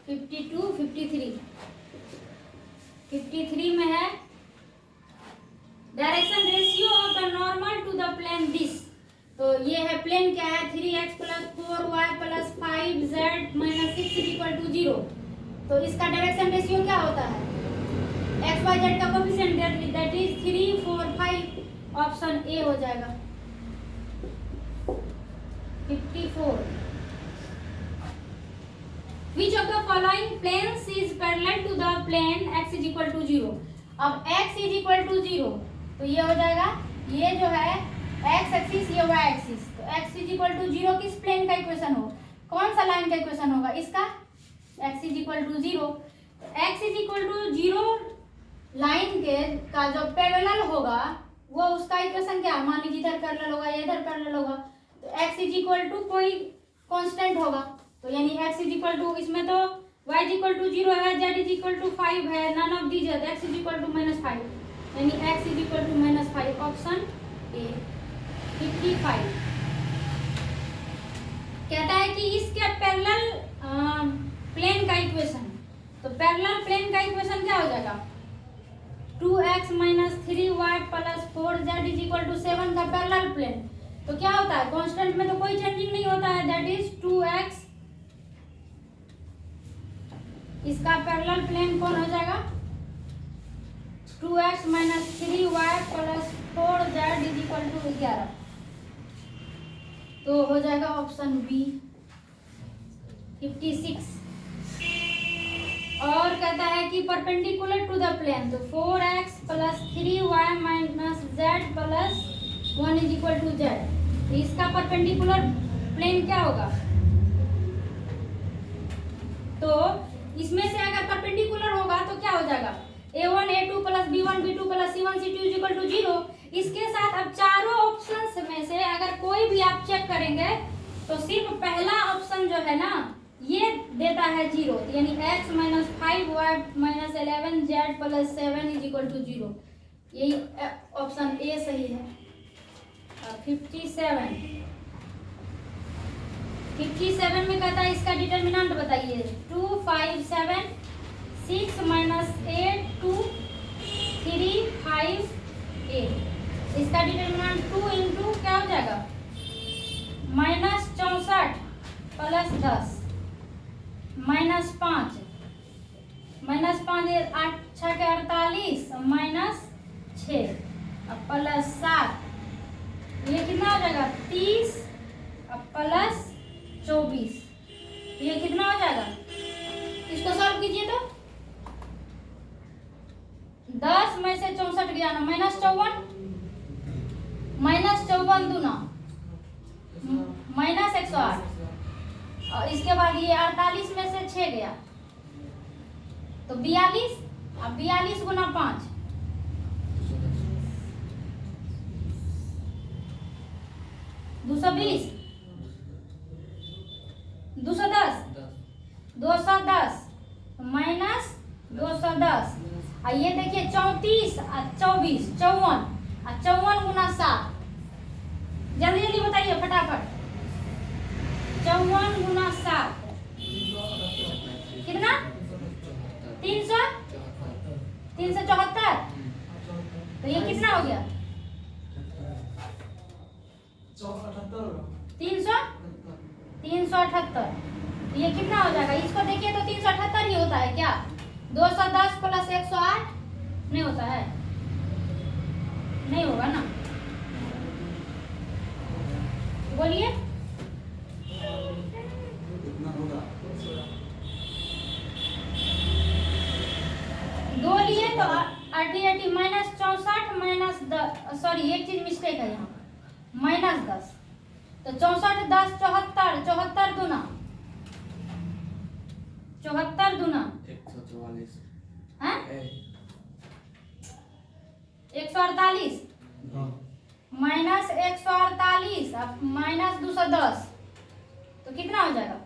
52 53 में है direction ratio of the normal to the plane this. तो ये है प्लेन क्या है 3x + 4y + 5z - 6 = 0। तो इसका डायरेक्शन रेशियो क्या होता है x y z का coefficient that is 3 4 5। Option A हो जाएगा 54। Which of the following planes is parallel to the plane x = 0? अब x = 0 तो ये हो जाएगा, ये जो है x एक्सिस, ये y एक्सिस। तो x = 0 किस प्लेन का इक्वेशन हो, कौन सा लाइन का इक्वेशन होगा इसका, x = 0। तो x = 0 लाइन के का जो पैरेलल होगा वो उसका इक्वेशन क्या, मान लीजिए इधर पैरेलल होगा या इधर पैरेलल होगा, तो x = कोई कांस्टेंट होगा। तो यानी x = इसमें तो y = 0 है, z = 5 है, नन ऑफ दीज है, x = -5, यानी x = -5। ऑप्शन ए 55 कहता है कि इसके पैरेलल प्लेन का इक्वेशन। तो पैरेलल प्लेन का इक्वेशन क्या हो जाएगा 2x - 3y + 4z = 7 का पैरेलल प्लेन। तो क्या होता है, कांस्टेंट में तो कोई चेंजिंग नहीं होता है, दैट इज 2x। इसका पैरेलल प्लेन कौन हो जाएगा 2x - 3y + 4z = 11। तो हो जाएगा ऑप्शन बी 56। और कहता है कि परपेंडिकुलर टू द प्लेन, तो 4x + 3y - z + 1 = z। तो इसका परपेंडिकुलर प्लेन क्या होगा, तो इसमें से अगर परपेंडिकुलर होगा तो क्या हो जाएगा a1 a2 + b1 b2 + c1 c2 = 0। इसके साथ अब चारों ऑप्शंस में से अगर कोई भी आप चेक करेंगे तो सिर्फ पहला ऑप्शन जो है ना ये देता है 0, यानी x - 5y - 11 z + 7 = 0। यही ऑप्शन ए सही है। 57 में कहता है इसका डिटरमिनेंट बताइए 2 5 7 6 - 8 2 3 5 8। इसका डिटरमिनेंट 2 × क्या हो जाएगा -64 + 10 -5 -5 8 6 के 48 -6 + 7। ये कितना हो जाएगा 30 + 24। ये कितना हो जाएगा, इसको सॉल्व कीजिए तो 10 में से 64 गया ना -54 -54 दूना -108। और इसके बाद ये 48 में से 6 गया तो 42। अब 42 × 5 220 210 210 -210। और ये देखिए 34 और 24 54 और 54 × 7। जल्दी जल्दी बताइए फटाफट 54 × 7 कितना 374। तो ये कितना हो गया 378। तो ये कितना हो जाएगा, इसको देखिए तो 378 ही होता है क्या, 210 + 108 नहीं होता है, नहीं होगा ना, बोलिए दो लिए तो 80 -64 सॉरी एक चीज मिस्टेक है यहाँ -10। तो 64 10 74 74 दूना 74 दूना 144 हैं 148 -148 अब -210 तो कितना हो जाएगा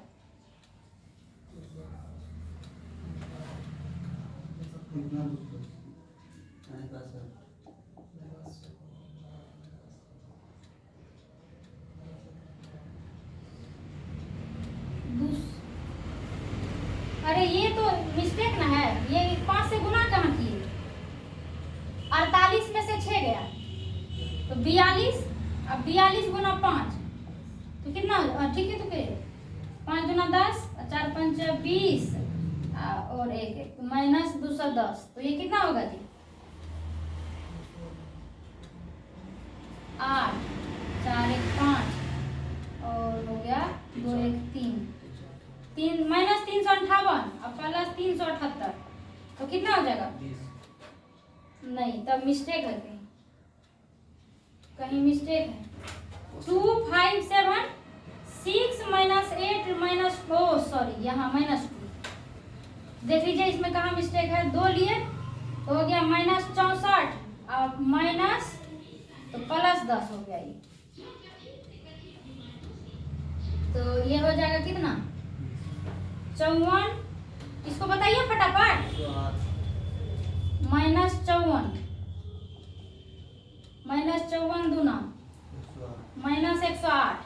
अरे ये तो मिस्टेक ना है, ये 5 से गुना कहाँ किए, 48 में से 6 गया तो 42, अब 42 गुना 5 तो कितना, ठीक है, तो फिर 5 गुना 10, 4 5 20 और एक माइनस 210, तो ये कितना होगा जी? 8 4 1 5 और हो गया 2 1 3 माइनस 358 और प्लस 378, तो कितना हो जाएगा? नहीं, तब मिस्टेक है, कहीं मिस्टेक है। 2 5 7 6 माइनस 8 माइनस, ओ सॉरी, यहाँ माइनस 2, देख लीजिए इसमें कहाँ मिस्टेक है। 2 लिए तो हो गया माइनस 64, अब माइनस तो प्लस 10 हो गया ये, तो ये हो जाएगा कितना? 54, इसको बताइए फटाफट। माइनस 54 दूना माइनस 108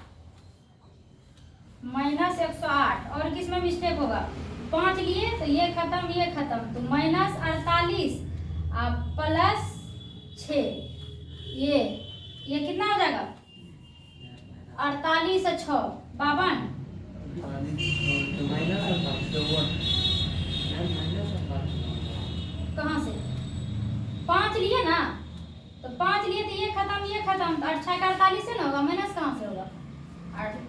माइनस 108, और किसमें मिस्टेक होगा? 5 लिए तो ये खत्म, तो माइनस 48 अब प्लस 6, ये कितना हो जाएगा? 48 और 6 52, कहाँ से 5 लिए ना, तो 5 लिए तो ये खत्म, तो 6 का 48 से ना होगा, माइनस कहाँ से होगा?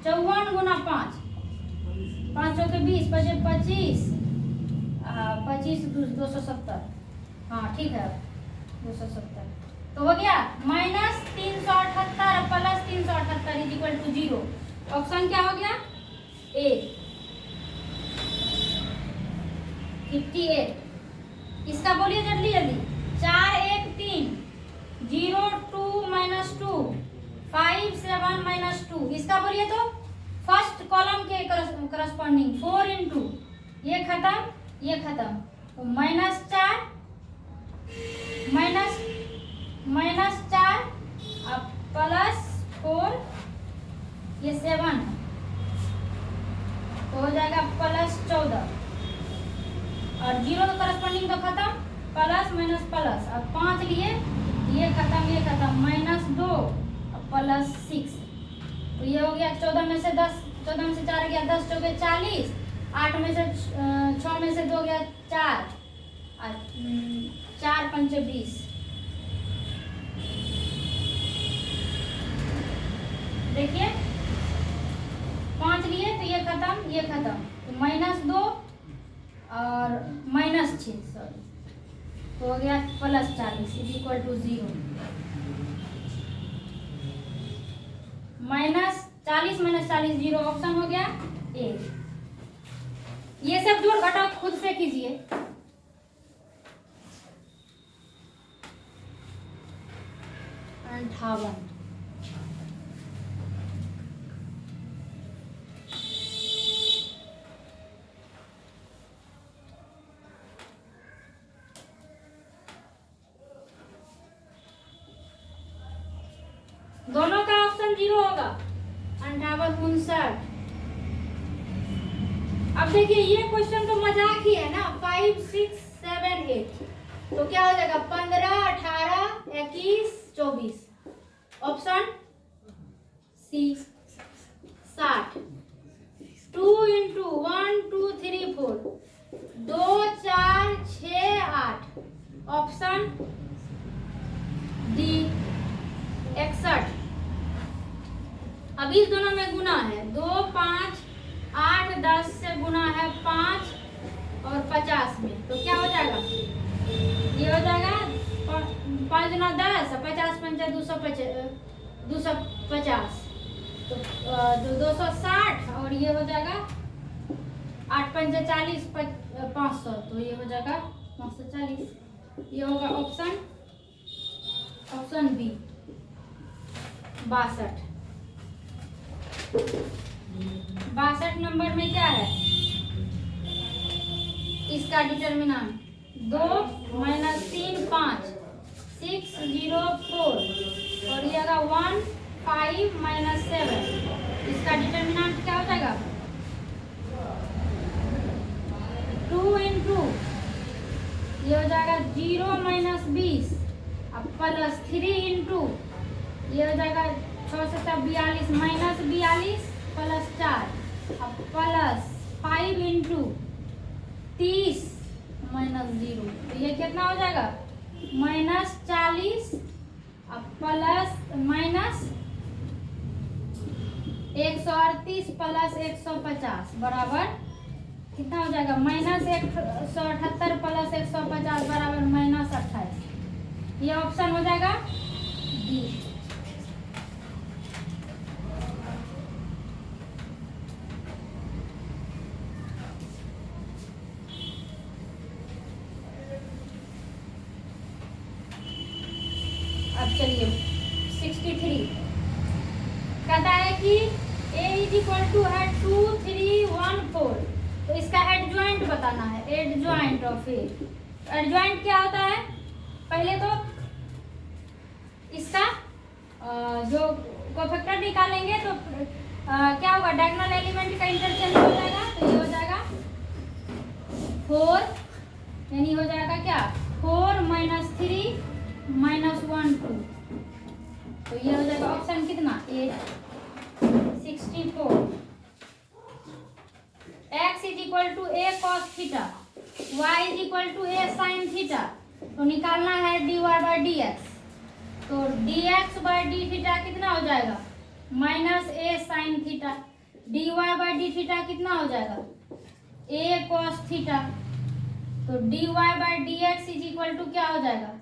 54 गुना 5, 5 चौके 20, 5 25 25 270, हाँ ठीक है 270, तो हो गया minus 378 plus 378 is equal to 0। Option क्या हो गया? ए 58। इसका बोलिए जल्दी जल्दी। 4 1 3 0 2 माइनस 2 5 7 माइनस 2, इसका बोलिए तो फर्स्ट कॉलम के करस्पॉन्डिंग 4 इंटू ये खत्म, तो माइनस 4 अब प्लस 4, ये 7 तो हो जाएगा प्लस 14, और 0 तो करस्पॉन्डिंग तो खत्म, प्लस माइनस प्लस, अब 5 लिए ये खत्म माइनस 2 प्लस 6, तो ये हो गया 14 में से 10, 14 में से 4 गया 10 चौके 40, 8 में से 6 में से 2 गया 4 और 4 5 20, देखिए 5 लिए तो ये खत्म, तो माइनस 2 और माइनस 6 सॉरी, तो हो गया plus 40 is equal to 0। Minus 40 minus 40 0, option हो गया ए। ये सब जोड़ घटाव खुद से कीजिए। अंठावन, दोनों का ऑप्शन 0 होगा। 58 59। अब देखिए ये क्वेश्चन तो मजाक ही है ना। 5 6 7 8 तो क्या हो जाएगा? 15 18 21 24, option C 60। 2 into 1 2 3 4 2 4 6 8, option D 61। अब इस दोनों में गुना है, 2 5 8 10 से गुना है 5 और 50 में, तो क्या हो जाएगा? ये हो जाएगा 5 गुना 10 50 5 250, तो 260, और ये हो जाएगा 8 5 40 500, तो ये हो जाएगा 540। ये होगा ऑप्शन बी 62। 62 नंबर में क्या है? इसका डिटर्मिनेंट 2 -3 5 6 0 4, और ये आएगा 1 5 -7। इसका डिटर्मिनेंट क्या हो जाएगा? 2 इंटू ये हो जाएगा 0 -20 अब प्लस 3 इंटू ये हो जाएगा 6 से 42 माइनस 42 प्लस 4 अब प्लस 5 इंटू 30 माइनस 0, तो ये कितना हो जाएगा माइनस 40 अब प्लस माइनस 138 प्लस 150 बराबर कितना हो जाएगा माइनस 178 प्लस 150 बराबर माइनस 28। ये ऑप्शन हो जाएगा डी। अब चलिए 63 कहता है कि a इज इक्वल टू है 2 3 1 4, तो इसका एडजॉइंट बताना है, एडजॉइंट ऑफ ए। एडजॉइंट क्या होता है, पहले तो इसका जो कोफैक्टर निकालेंगे तो क्या होगा डायगोनल एलिमेंट का इंटरचेंज हो जाएगा, तो ये हो जाएगा 4 यानी हो जाएगा क्या 4 माइनस 3 माइनस 1 2, तो ये हो जाएगा ऑप्शन कितना A 64। x is equal to a cos theta, y is equal to a sine theta, तो निकालना है dy बाई डी एक्स, तो dx बाई डी थीटा कितना हो जाएगा minus a sine theta, dy by d theta कितना हो जाएगा ए कॉस थीटा, तो dy by D x is equal to क्या हो जाएगा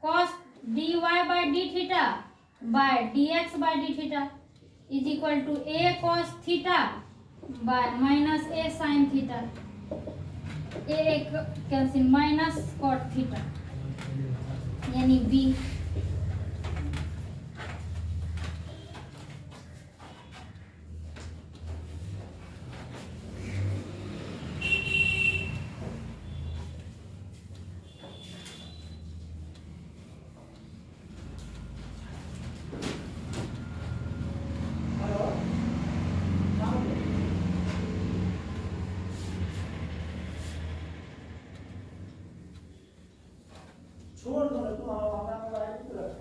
cos dy by d theta by dx by d theta is equal to a cos theta by minus a sine theta, a cancel minus cot theta यानी B. छोड़ दो तो हमारा mobile की तरफ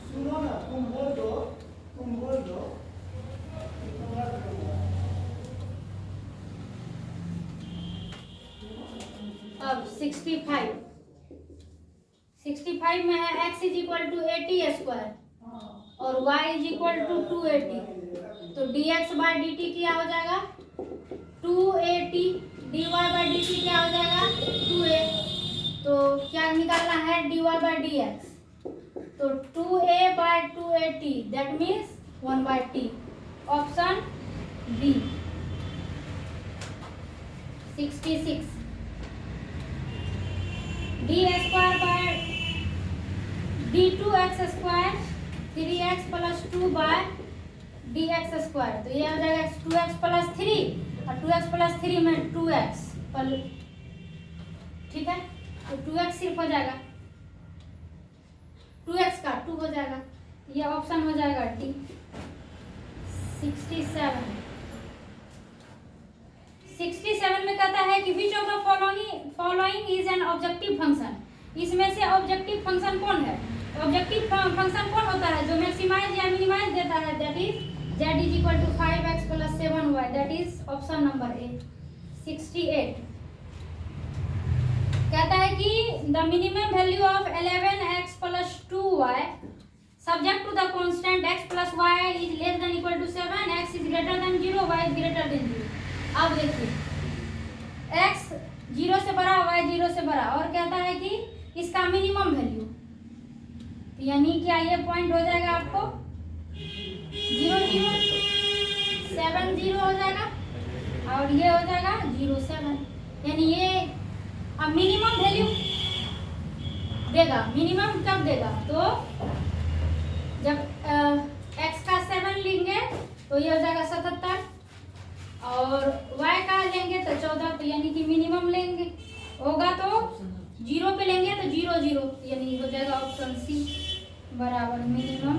सुनो ना, तुम बोल दो अब 65 में है x is equal to 80 square और y इज इक्वल टू 280, तो dx बाई डी टी क्या हो जाएगा 280, dy बाई डी टी क्या हो जाएगा 2a, तो क्या निकालना है dy बाई डी एक्स, तो 2a by 280 that means 1 by t, option B. 66 d square by d two x square 3x plus 2 by D x square, तो ये हो जाएगा 2x प्लस 3 और 2x प्लस 3 में 2x ठीक है, तो 2x सिर्फ हो जाएगा 2x का 2 हो जाएगा, ये ऑप्शन हो जाएगा डी। 67 में कहता है कि which of the following is an objective function, इसमें से ऑब्जेक्टिव फंक्शन कौन है, ऑब्जेक्टिव फंक्शन कौन होता है जो मैक्सिमाइज या मिनिमाइज देता है, that is z is equal to 5x plus 7y, that is option number A. 68 कहता है कि the minimum value of 11x plus 2y subject to the constant x plus y is less than equal to 7, x is greater than 0, y is greater than 0। अब देखिए x 0 से बड़ा y 0 से बड़ा और कहता है कि इसका मिनिमम वैल्यू, यानी क्या ये पॉइंट हो जाएगा आपको 0 0 7 0 हो जाएगा और ये हो जाएगा 0 7, यानी ये अब मिनिमम वैल्यू देगा। मिनिमम कब देगा, तो जब x का 7 लेंगे तो ये हो जाएगा 77 और y का लेंगे तो 14, तो यानी कि मिनिमम लेंगे होगा तो 0 पे लेंगे तो 0 0, यानी हो जाएगा ऑप्शन सी बराबर minimum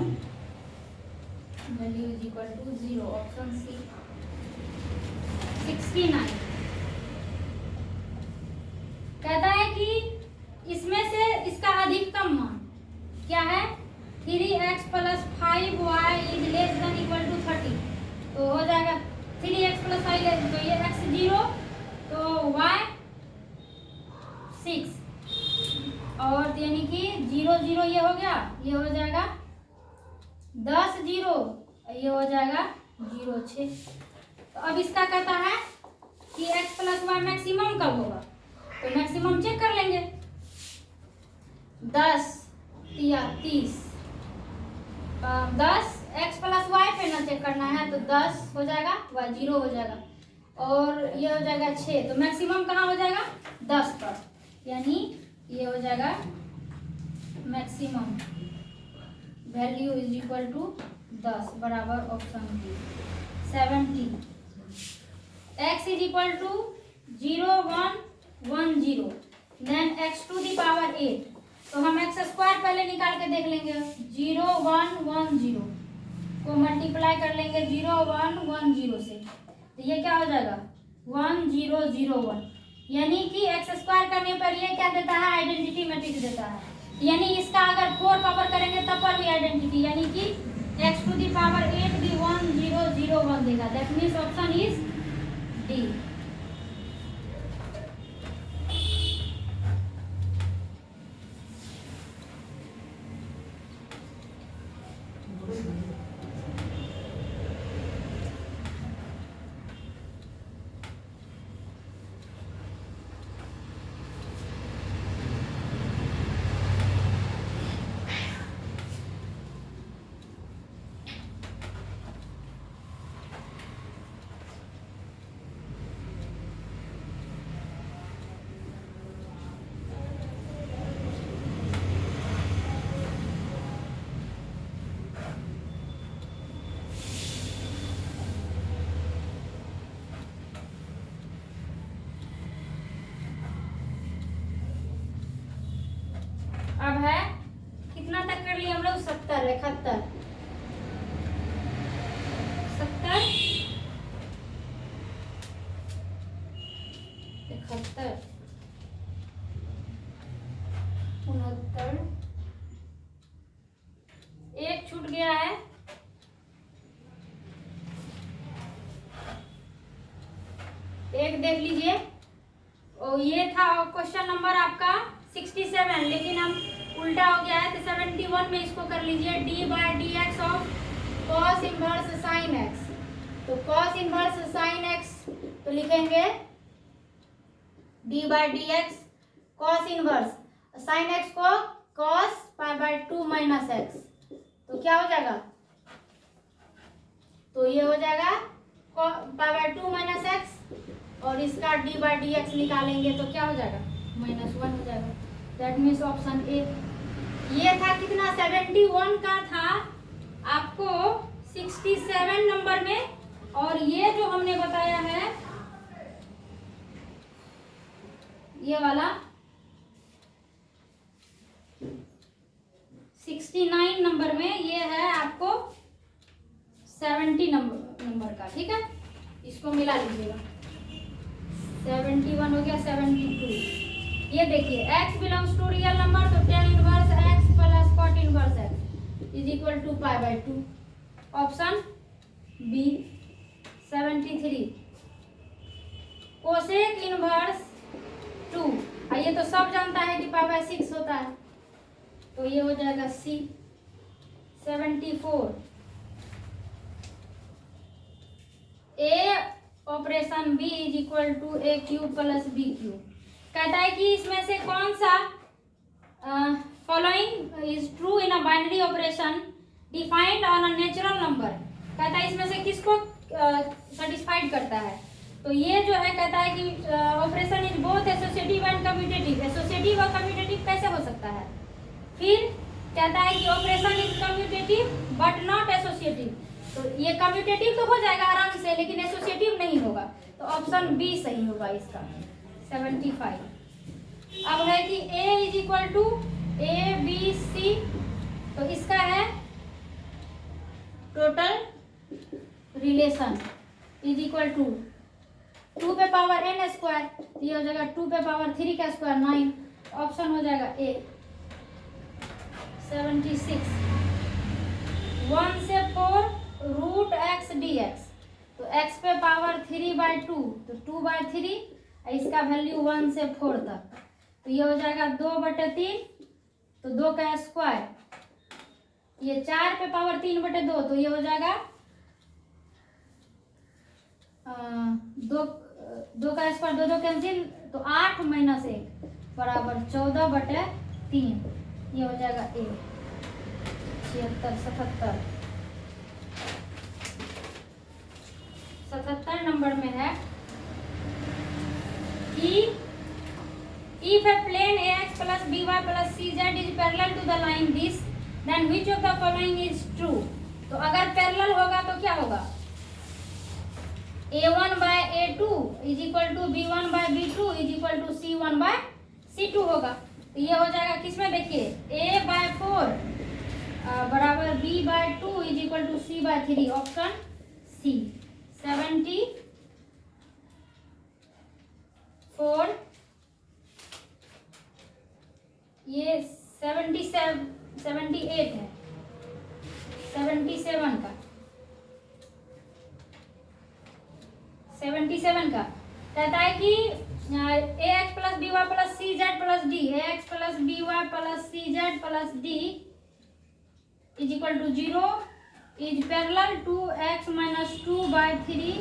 value is equal to 0, option C. 69 कहता है कि ये हो जाएगा 10 जीरो, ये हो जाएगा 0 6। तो अब इसका कहता है कि x प्लस वाई मैक्सिमम कब होगा, तो मैक्सिमम चेक कर लेंगे। 10 या 30, 10 x प्लस वाई पे ना चेक करना है, तो 10 हो जाएगा, y 0 हो जाएगा, और ये हो जाएगा 6। तो मैक्सिमम कहाँ हो जाएगा 10 पर, यानी ये हो जाएगा maximum value is equal to 10 बराबर option B 70। x is equal to 0 1 1 0, then x to the power 8। तो हम एक्स स्क्वायर पहले निकाल के देख लेंगे। 0 1 1 0 को मल्टीप्लाई कर लेंगे 0 1 1 0 से, तो ये क्या हो जाएगा 1 0 0 1, यानी कि एक्स स्क्वायर करने पर ये क्या देता है, आइडेंटिटी मैट्रिक्स देता है। यानी इसका अगर 4 पावर करेंगे तब पर भी आइडेंटिटी, यानी कि x टू दी पावर 8 भी 1 0 0 1 देगा। That means option is D. अब है कितना तक कर लिए हम लोग, 70 71 70 71 69, एक छूट गया है, एक देख लीजिए। और ये था क्वेश्चन नंबर आपका 67, लेकिन हम उल्टा हो गया है, तो 71 में इसको कर लीजिए D by D x of cos inverse sine X. तो कॉस इनवर्स साइन एक्स तो लिखेंगे D by D X cos inverse sine X को cos pi by 2 minus X, तो क्या हो जाएगा, तो ये हो जाएगा पाई बाय 2 माइनस एक्स, और इसका डी बाय डी एक्स निकालेंगे तो क्या हो जाएगा -1 हो जाएगा। That means option A. ये था कितना 71 का था आपको 67 नंबर में, और ये जो हमने बताया है ये वाला 69 नंबर में, ये है आपको 70 नंबर का। ठीक है, इसको मिला लीजिएगा। 71 हो गया 72। ये देखिए x belongs to real number, तो tan inverse x plus cot inverse x is equal to pi by 2, option B 73। Cosec inverse 2, ये तो सब जानता है कि पाई बाय 6 होता है, तो ये हो जाएगा C 74। A operation B is equal to A cube plus B cube. कहता है कि इसमें से कौन सा following is true in a binary operation defined on a natural number. कहता है इसमें से किसको सेटिस्फाइड करता है, तो ये जो है कहता है कि operation is both associative and commutative. Associative और कम्यूटेटिव कैसे हो सकता है, फिर कहता है कि operation is commutative but not associative. तो ये कम्यूटेटिव तो हो जाएगा आराम से, लेकिन एसोसिएटिव नहीं होगा, तो ऑप्शन बी सही होगा इसका 75। अब है कि a is equal to A B C, तो इसका है total relation is equal to 2 पे पावर n स्क्वायर, ये हो जाएगा 2 पे पावर 3 का स्क्वायर 9, ऑप्शन हो जाएगा ए 76। 1 से 4 रूट एक्स डी एक्स, तो x पे पावर 3 बाय 2, तो 2 बाय 3, इसका वैल्यू 1 से 4 तक, तो ये हो जाएगा 2/3, तो 2 का स्क्वायर ये 4 पे पावर 3/2, तो ये हो जाएगा 2 का स्क्वायर 2 कैंसिल, तो 8 - 1 बराबर 14/3। ये हो जाएगा A। 76 77 नंबर में है कि if a plane ax plus by plus cz is parallel to the line this, then which of the following is true? तो अगर पैरेलल होगा तो क्या होगा? a1 by a2 is equal to b1 by b2 is equal to c1 by c2 होगा। तो ये हो जाएगा किसमें, देखिए a/4 बराबर b/2 is equal to c/3, option C. 74 ये 77 78 है, 77 का 77 का कहता है कि ax plus b y plus c z plus d, ax plus b y plus c z plus d is equal to 0 is parallel to x minus 2/3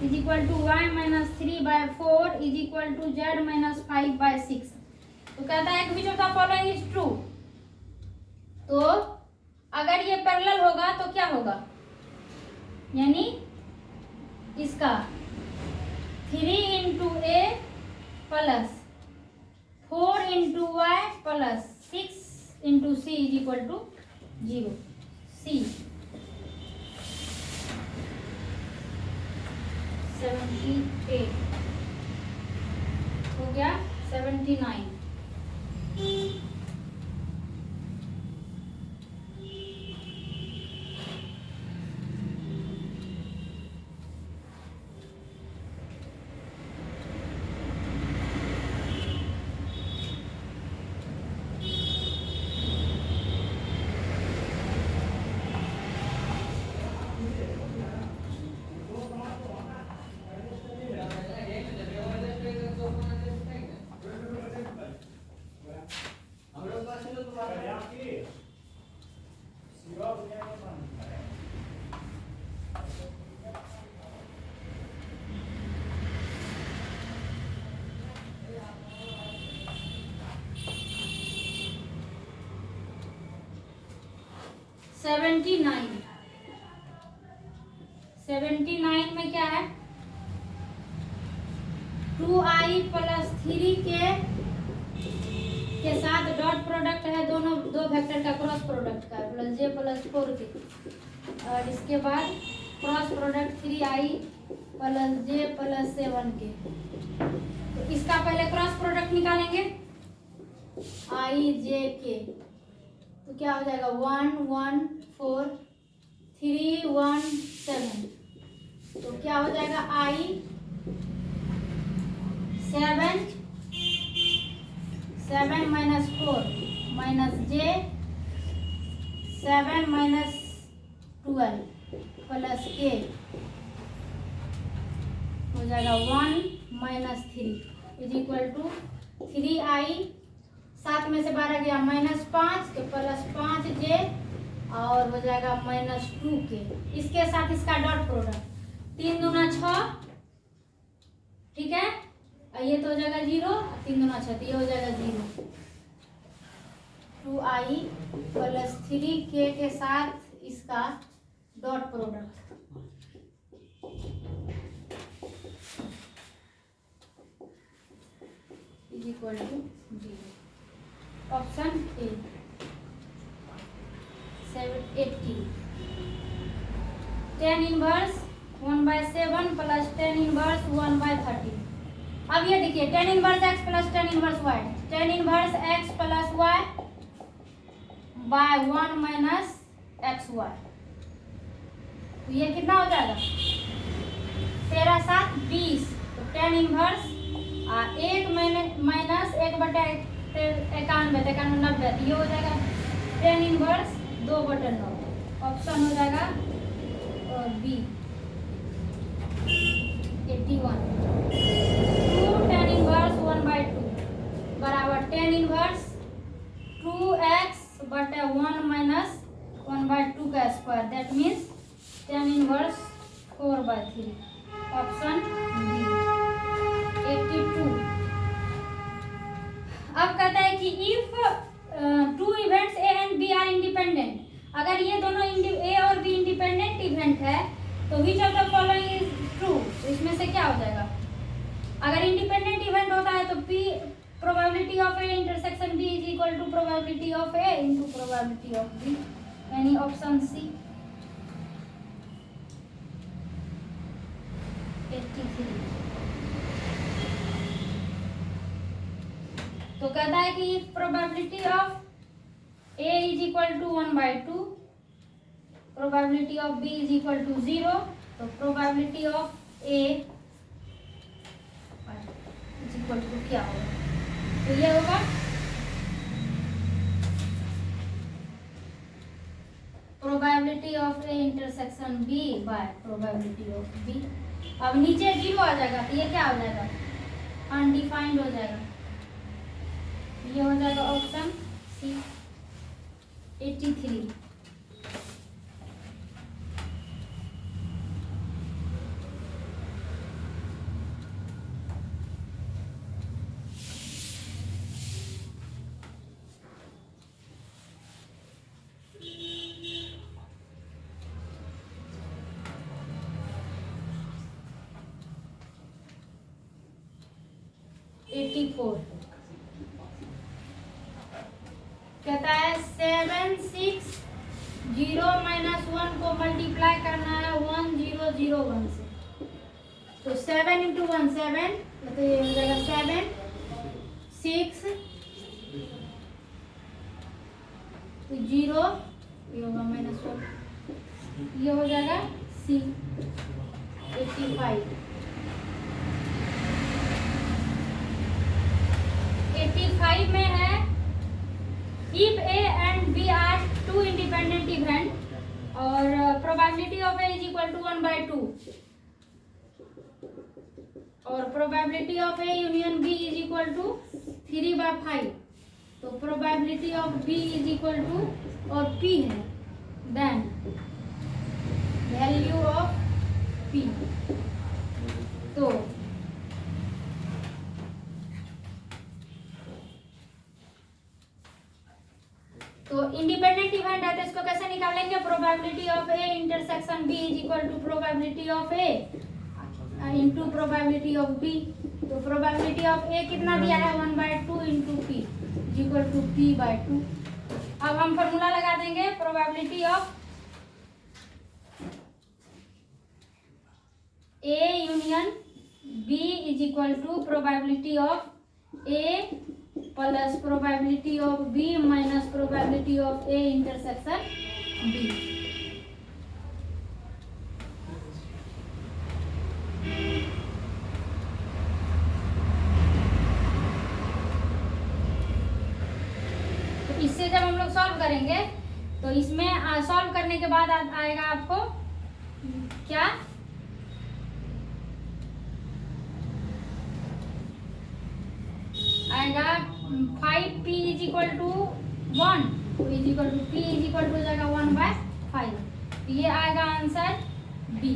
is equal to y minus 3/4 is equal to z minus 5/6। तो कहता है कि which of the following is true. तो अगर ये parallel होगा तो क्या होगा, यानी इसका 3 into a plus 4 into y plus 6 into c is equal to 0। c 78 हो गया। 79 79 में क्या है, 2i प्लस 3 के साथ डॉट प्रोडक्ट है, दोनों दो वेक्टर का क्रॉस प्रोडक्ट का प्लस j प्लस 4 के, और इसके बाद cross product 3i plus j plus 7 के। तो इसका पहले क्रॉस प्रोडक्ट निकालेंगे i j के, तो क्या हो जाएगा 1 1 4 3 1 7। तो क्या हो जाएगा i 7 minus 4 minus j 7 minus 12 plus k हो जाएगा 1 minus 3 is equal to 3i, 7 में से 12 गया -5 के प्लस 5j और हो जाएगा -2k। इसके साथ इसका डॉट प्रोडक्ट 3 दूना 6, ठीक है, और ये तो हो जाएगा 0, 3 दूना 6 तो ये हो जाएगा 0। 2i प्लस 3k के साथ इसका dot product is equal to 0, option A. 780 tan inverse 1/7 plus tan inverse 1/30। अब ये देखिए tan inverse x plus tan inverse y, tan inverse x plus y by 1 minus xy, तो ये कितना हो जाएगा 13 7 20। तो tan इनवर्स 1 माइनस 1/91 91, ये हो जाएगा tan इनवर्स 2/9, ऑप्शन हो जाएगा बी 81। 2 tan इनवर्स 1/2 बराबर tan इनवर्स 2x/1 माइनस 1/2 का square, that means tan inverse 4/3, option B 82। अब कहता है कि if two events A and B are independent, अगर ये दोनों ए और बी इंडिपेंडेंट इवेंट है तो विच of the following is true, इसमें से क्या हो जाएगा? अगर इंडिपेंडेंट इवेंट होता है तो P probability of A intersection B is equal to probability of A into probability of B, यानी ऑप्शन सी 83। तो कहता है कि probability of A is equal to 1/2, probability of B is equal to 0, तो probability of A is equal to क्या होगा? तो ये होगा probability of A intersection B by probability of B. अब नीचे 0 आ जाएगा तो ये क्या हो जाएगा? अनडिफाइंड हो जाएगा, ये हो जाएगा ऑप्शन सी 83। कहता है 7 6 0 -1 को मल्टीप्लाई करना है 1001 से, तो 7 × 1 7, तो ये हो जाएगा 7 6 0, ये होगा -1, ये हो जाएगा सी 85। 85 में है if A and B are two independent event और probability of A is equal to 1/2 और probability of A union B is equal to 3/5, तो probability of B is equal to और P है, then value of P, तो independent event है तो इसको कैसे निकालेंगे? Probability of A intersection B is equal to probability of A into probability of B, तो प्रोबेबिलिटी ऑफ ए कितना दिया है? 1/2 into P is equal to p/2। अब हम फॉर्मूला लगा देंगे, probability of A union B is equal to probability of A plus probability of B minus probability of A intersection B. तो इससे जब हम लोग सॉल्व करेंगे तो इसमें सॉल्व करने के बाद आएगा आपको क्या? आएगा 5p इज इक्वल टू 1, तो is equal to p is equal to हो जाएगा 1/5, ये आएगा आंसर बी।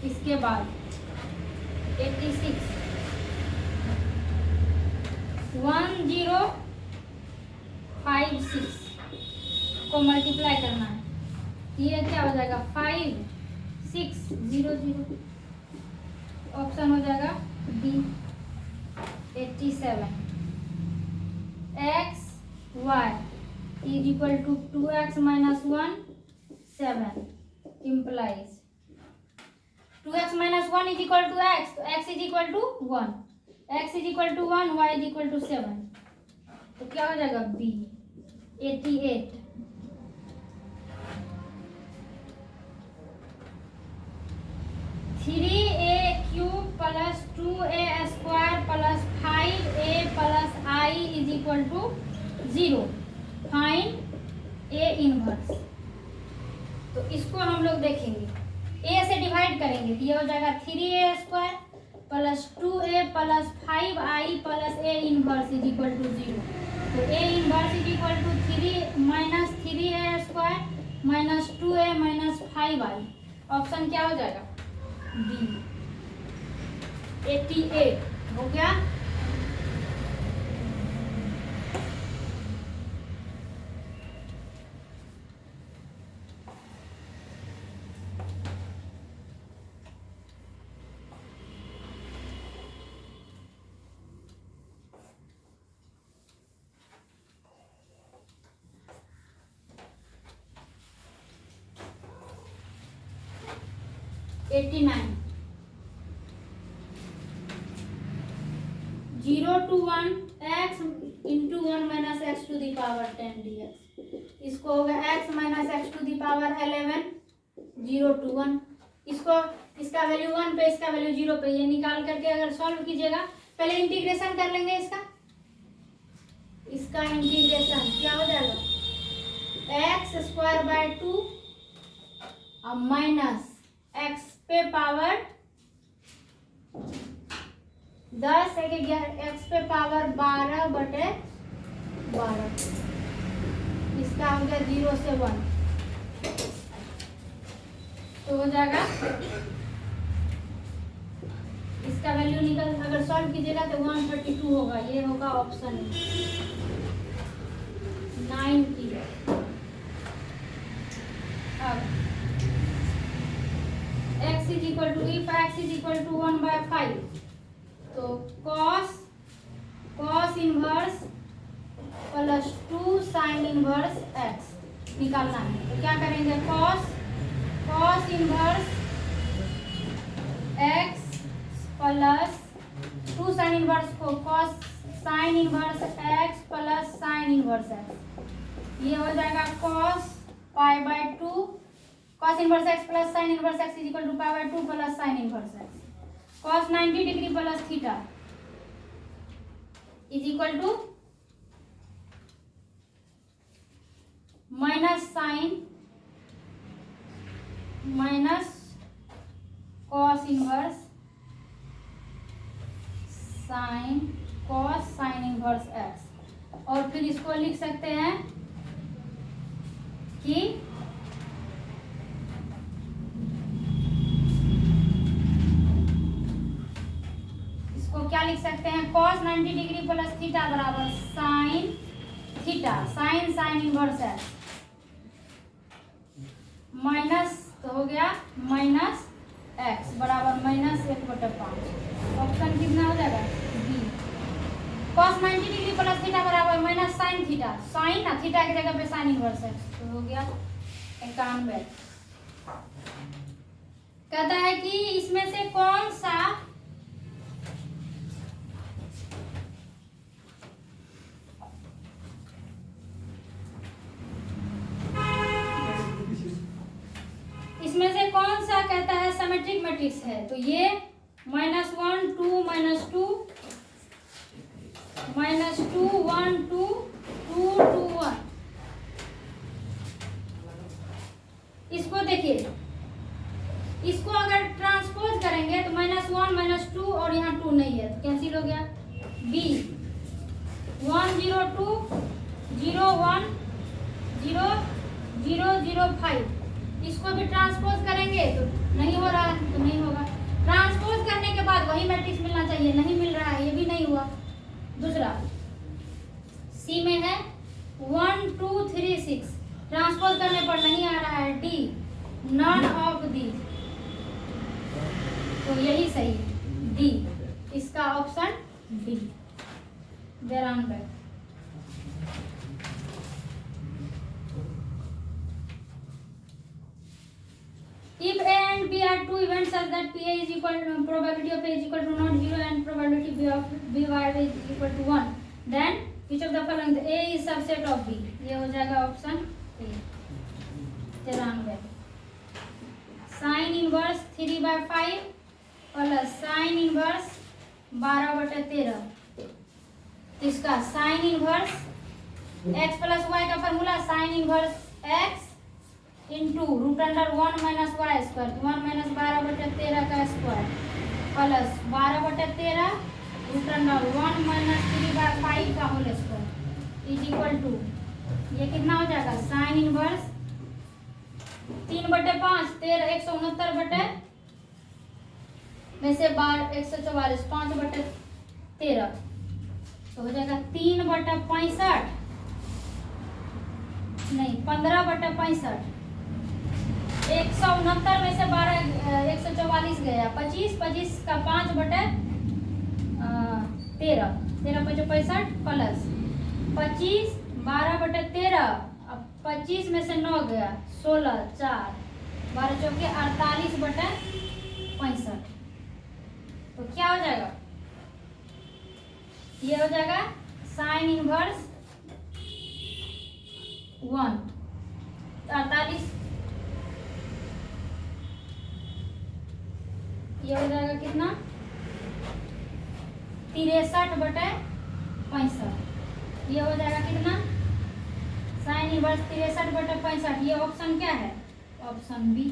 इसके बाद 86 1056 को मल्टीप्लाई करना है, ये क्या हो जाएगा? 5 6 0 0, ऑप्शन हो जाएगा D 87। x y is equal to 2x - 1 7 implies 2x - 1 is equal to x, तो x is equal to 1, x is equal to 1, y is equal to 7, तो क्या हो जाएगा? b 88। 3a³ plus 2a² plus 5a plus i is equal to 0, find a inverse. तो इसको हम लोग देखेंगे ए से डिवाइड करेंगे तो ये हो जाएगा 3a² plus 2a plus 5i plus a inverse is equal to 0। तो a inverse is equal to 3 minus 3a² minus 2a minus 5i। Option क्या हो जाएगा? बी 88 हो गया। $89 0 to 1 x into 1 minus x to the power 10 dx। इसको होगा x minus x to the power 11 0 to 1। इसको इसका वैल्यू 1 पे इसका वैल्यू 0 पे, ये निकाल करके अगर सॉल्व कीजिएगा, पहले इंटीग्रेशन कर लेंगे इसका इंटीग्रेशन क्या हो जाएगा? x²/2 और माइनस x पे पावर 10 x पे पावर 12/12। इसका हो गया 0 से 1 तो हो जाएगा इसका वैल्यू निकल, अगर सॉल्व कीजिएगा तो 132 होगा। ये होगा ऑप्शन 90। अब x is equal to, if x is equal to 1/5 तो cos inverse plus 2 sine inverse x निकालना है। तो क्या करेंगे? cos inverse x plus 2 sine inverse को cos sine inverse x plus sine inverse x। ये हो जाएगा cos π/2 cos inverse x plus sine inverse x is equal to π/2 plus sine inverse x। cos 90 degree plus theta is equal to minus sine minus cos inverse sine cos sine inverse x। और फिर इसको लिख सकते हैं कि क्या लिख सकते हैं? cos 90 डिग्री प्लस थीटा बराबर sign theta sign sine inverse है माइनस, तो हो गया माइनस x बराबर -1/5। ऑप्शन कितना हो जाएगा? B. cos 90 degree plus theta बराबर माइनस साइन थीटा, साइन ना थीटा की जगह पे साइन इनवर्स है, तो हो गया 91। कहता है कि इसमें से कौन सा कहता है सिमेट्रिक मैट्रिक्स है। तो ये -1 2 -2 -2 1 2 2 2 1। इसको देखिए, इसको अगर ट्रांसपोज करेंगे तो -1 -2 और यहाँ 2 नहीं है तो कैंसिल हो गया। बी 1 0 2 0 1 0 0 0 5। इसको भी ट्रांसपोज करेंगे तो नहीं हो रहा है, तो नहीं होगा। ट्रांसपोज करने के बाद वही मैट्रिक्स मिलना चाहिए, नहीं मिल रहा है, ये भी नहीं हुआ। दूसरा सी में है 1 2 3 6, ट्रांसपोज करने पर नहीं आ रहा है। डी नॉन ऑफ दीज, तो यही सही है डी, इसका ऑप्शन डी। देरान if A and B are two events such that PA is equal to probability of A is equal to not 0 and probability B of BY is equal to 1, then which of the following? A is subset of B। ये हो जाएगा option A. 93 sine inverse 3/5 plus sine inverse 12/13। इसका sine inverse x plus y का formula sine inverse x into root under 1 minus y square, 1 minus 12/13 का square plus 12/13 root under 1 minus 3/5 का whole square is equal to, ये कितना हो जाएगा sign inverse 3/5 13 169 में से 144 5/13 तो हो जाएगा 3/65 नहीं 15/65 169 में से 144 गया 25 का 5/13 13×5 = 65 प्लस 25 12/13 अब 25 में से 9 गया 16 4 12 चौके 48/65 तो क्या हो जाएगा ये हो जाएगा साइन इनवर्स 1 48 ये हो जाएगा कितना 63/65 ये हो जाएगा कितना साइन इनवर्स 63/65 ये ऑप्शन क्या है ऑप्शन बी।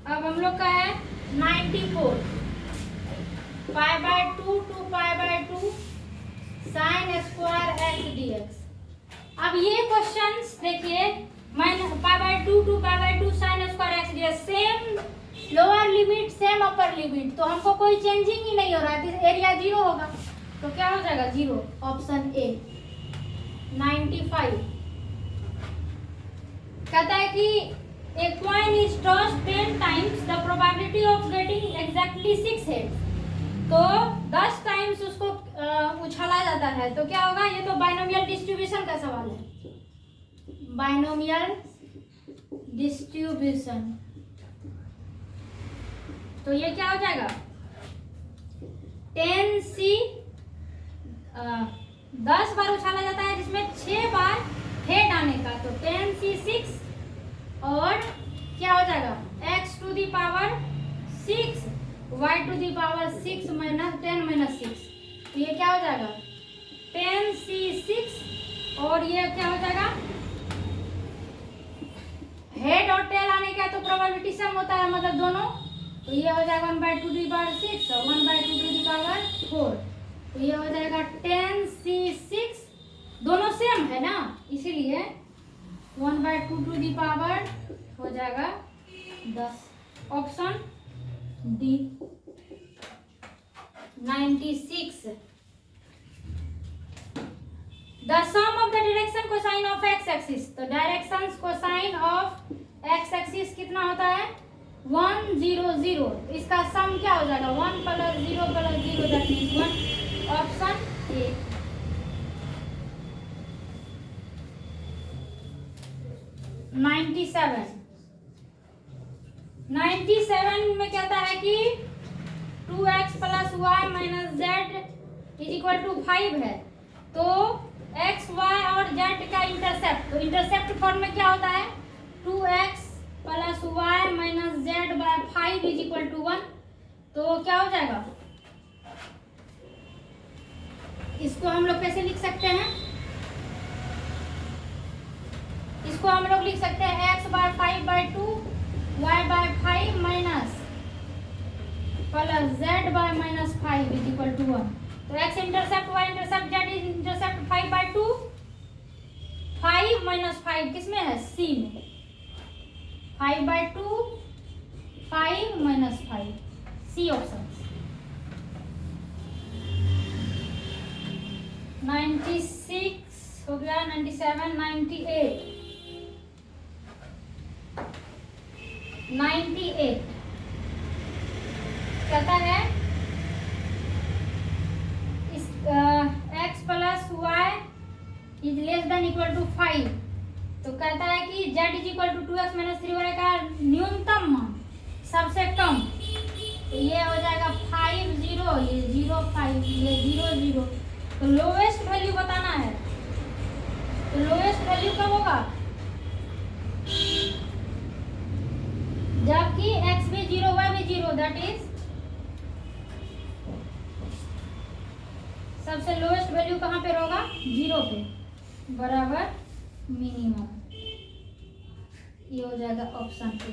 अब हम लोग का है 94 π/2 to π/2 sin square x dx। अब ये क्वेश्चंस देखिए π/2 to π/2 sin square x dx same lower limit same upper limit तो हमको कोई चेंजिंग ही नहीं हो रहा है एरिया 0 होगा तो क्या हो जाएगा 0 ऑप्शन ए। 95 कहता है कि a coin is tossed 10 times the probability of getting exactly 6 heads तो 10 टाइम्स उसको उछाला जाता है तो क्या होगा ये तो बाइनोमियल डिस्ट्रीब्यूशन का सवाल है बाइनोमियल डिस्ट्रीब्यूशन तो ये क्या हो जाएगा 10c 10 बार उछाला जाता है जिसमें 6 बार हेड आने का तो 10c6 और क्या हो जाएगा x to the power 6 y to the power 6 minus 10 minus 6 तो ये क्या हो जाएगा 10c6 और ये क्या हो जाएगा हेड और टेल आने का तो प्रोबेबिलिटी सेम होता है मतलब दोनों तो ये हो जाएगा 1/2 to the power 6 और 1/2 to the power 4 तो ये हो जाएगा 10c6 दोनों सेम है ना इसीलिए 1/2 to the power हो जाएगा 10 option D. 96 the sum of the direction cosine of x axis तो directions cosine of x axis कितना होता है 1 0 0 इसका सम क्या हो जाएगा 1 + 0 + 0 दैट मींस 1 ऑप्शन ए। 97 में कहता है कि 2x + y - z = 5 है तो x y और z का इंटरसेप्ट तो इंटरसेप्ट फॉर्म में क्या होता है 2x + y - z/5 = 1 तो क्या हो जाएगा इसको हम लोग कैसे लिख सकते हैं इसको हम लोग लिख सकते हैं x/5/2 y/5 minus plus z/-5 = 1 तो x intercept y intercept z intercept 5/2 5 - 5 किसमें है c में 5/2 5 - 5 सी ऑप्शन। 96 हो गया 97 98 कहता है इस x + y > 5 तो कहता है कि z is equal to 2x minus 3y का न्यूनतम मान सबसे कम, तो ये हो जाएगा 5 0, ये 0 5, ये 0 0। तो लोवेस्ट वैल्यू बताना है, तो लोवेस्ट वैल्यू कब होगा जबकि x भी 0 y भी 0, दैट इज सबसे लोएस्ट वैल्यू कहाँ पे होगा 0 पे, बराबर मिनिमम। ये हो जाएगा ऑप्शन ए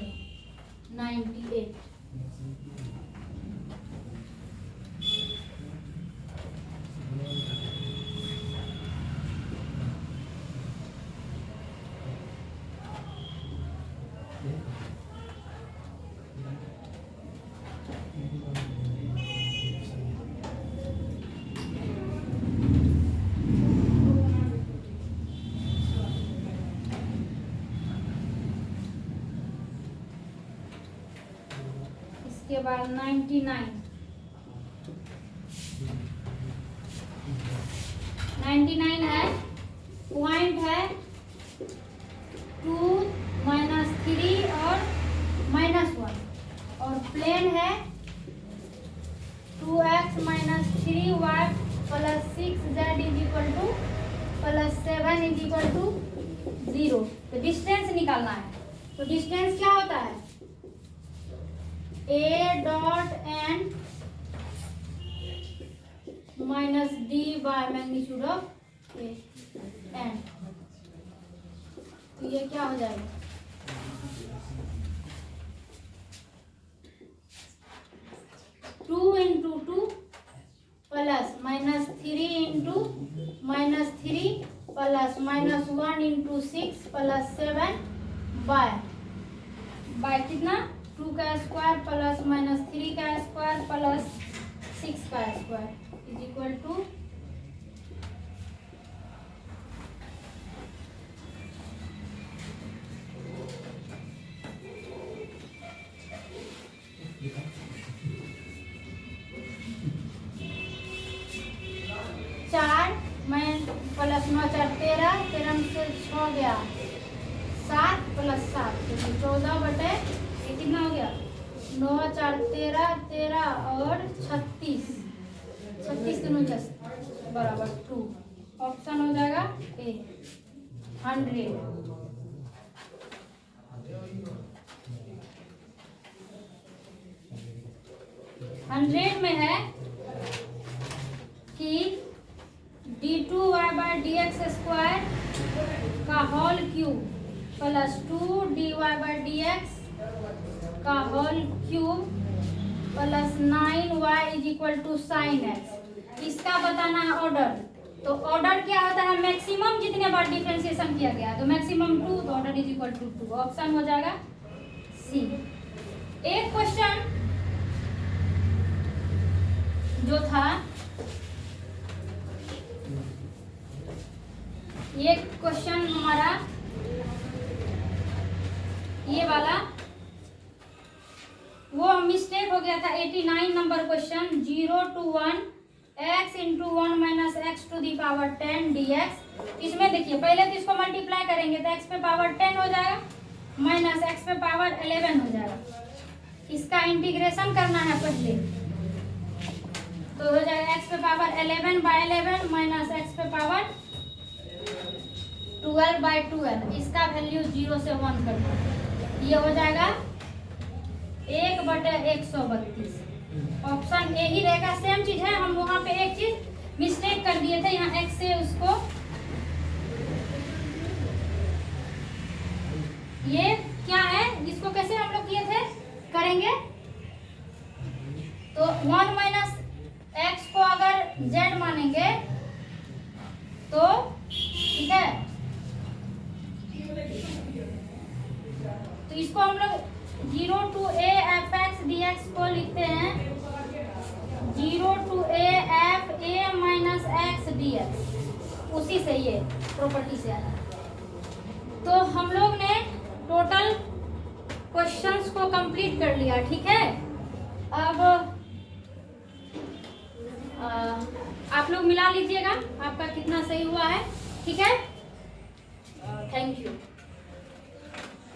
98। इसके बाद 99 है, पॉइंट है 2 माइनस 3 और -1, और प्लेन है 2x minus 3y plus 6z is equal to plus 7 is equal to 0। तो डिस्टेंस निकालना है, तो डिस्टेंस क्या होता है a dot n minus d by magnitude of a n। तो ये क्या हो जाएगा 2 into 2 plus minus 3 into minus 3 plus minus 1 into 6 plus 7 by कितना 2 का स्क्वायर प्लस माइनस 3 का स्क्वायर प्लस 6 का स्क्वायर इज इक्वल टू 4 में प्लस 9 4 13, 13 से 6 गया 7 प्लस 7, तो 14 बटे ये कितना हो गया 9 4 13 13 और 36 36 बराबर 2। ऑप्शन हो जाएगा ए 100। में है कि d2y by D x square का whole cube plus 2 dy by D X का whole cube plus 9y is equal to sine X. इसका बताना है ऑर्डर। तो ऑर्डर क्या होता है मैक्सिमम जितने बार डिफरेंशिएशन किया गया, तो मैक्सिमम 2, तो order is equal to 2। Option हो जाएगा सी। एक क्वेश्चन जो था, ये क्वेश्चन हमारा ये वाला वो मिस्टेक हो गया था 89 number question 0 to 1 x into 1 minus x to the power 10 dx। इसमें देखिए पहले तो इसको मल्टीप्लाई करेंगे तो x पे पावर 10 हो जाएगा माइनस x पे पावर 11 हो जाएगा। इसका इंटीग्रेशन करना है पहले, तो हो जाएगा x पे पावर 11 बाय 11 माइनस x पे पावर 12 बाय 12। इसका वैल्यू 0 से 1 करना, ये हो जाएगा 1/132। ऑप्शन ए ही रहेगा। सेम चीज है, हम वहां पे एक चीज मिस्टेक कर दिए थे, यहाँ x से उसको ये क्या है, इसको कैसे हम लोग किए थे करेंगे, तो 1 माइनस एक्स को अगर z मानेंगे तो ठीक है, तो इसको हम लोग 0 to a f x dx को लिखते हैं 0 to a f a minus x dx। उसी से ये प्रॉपर्टी से आया। तो हम लोग ने टोटल क्वेश्चंस को कंप्लीट कर लिया, ठीक है। अब आप लोग मिला लीजिएगा आपका कितना सही हुआ है, ठीक है। Thank you.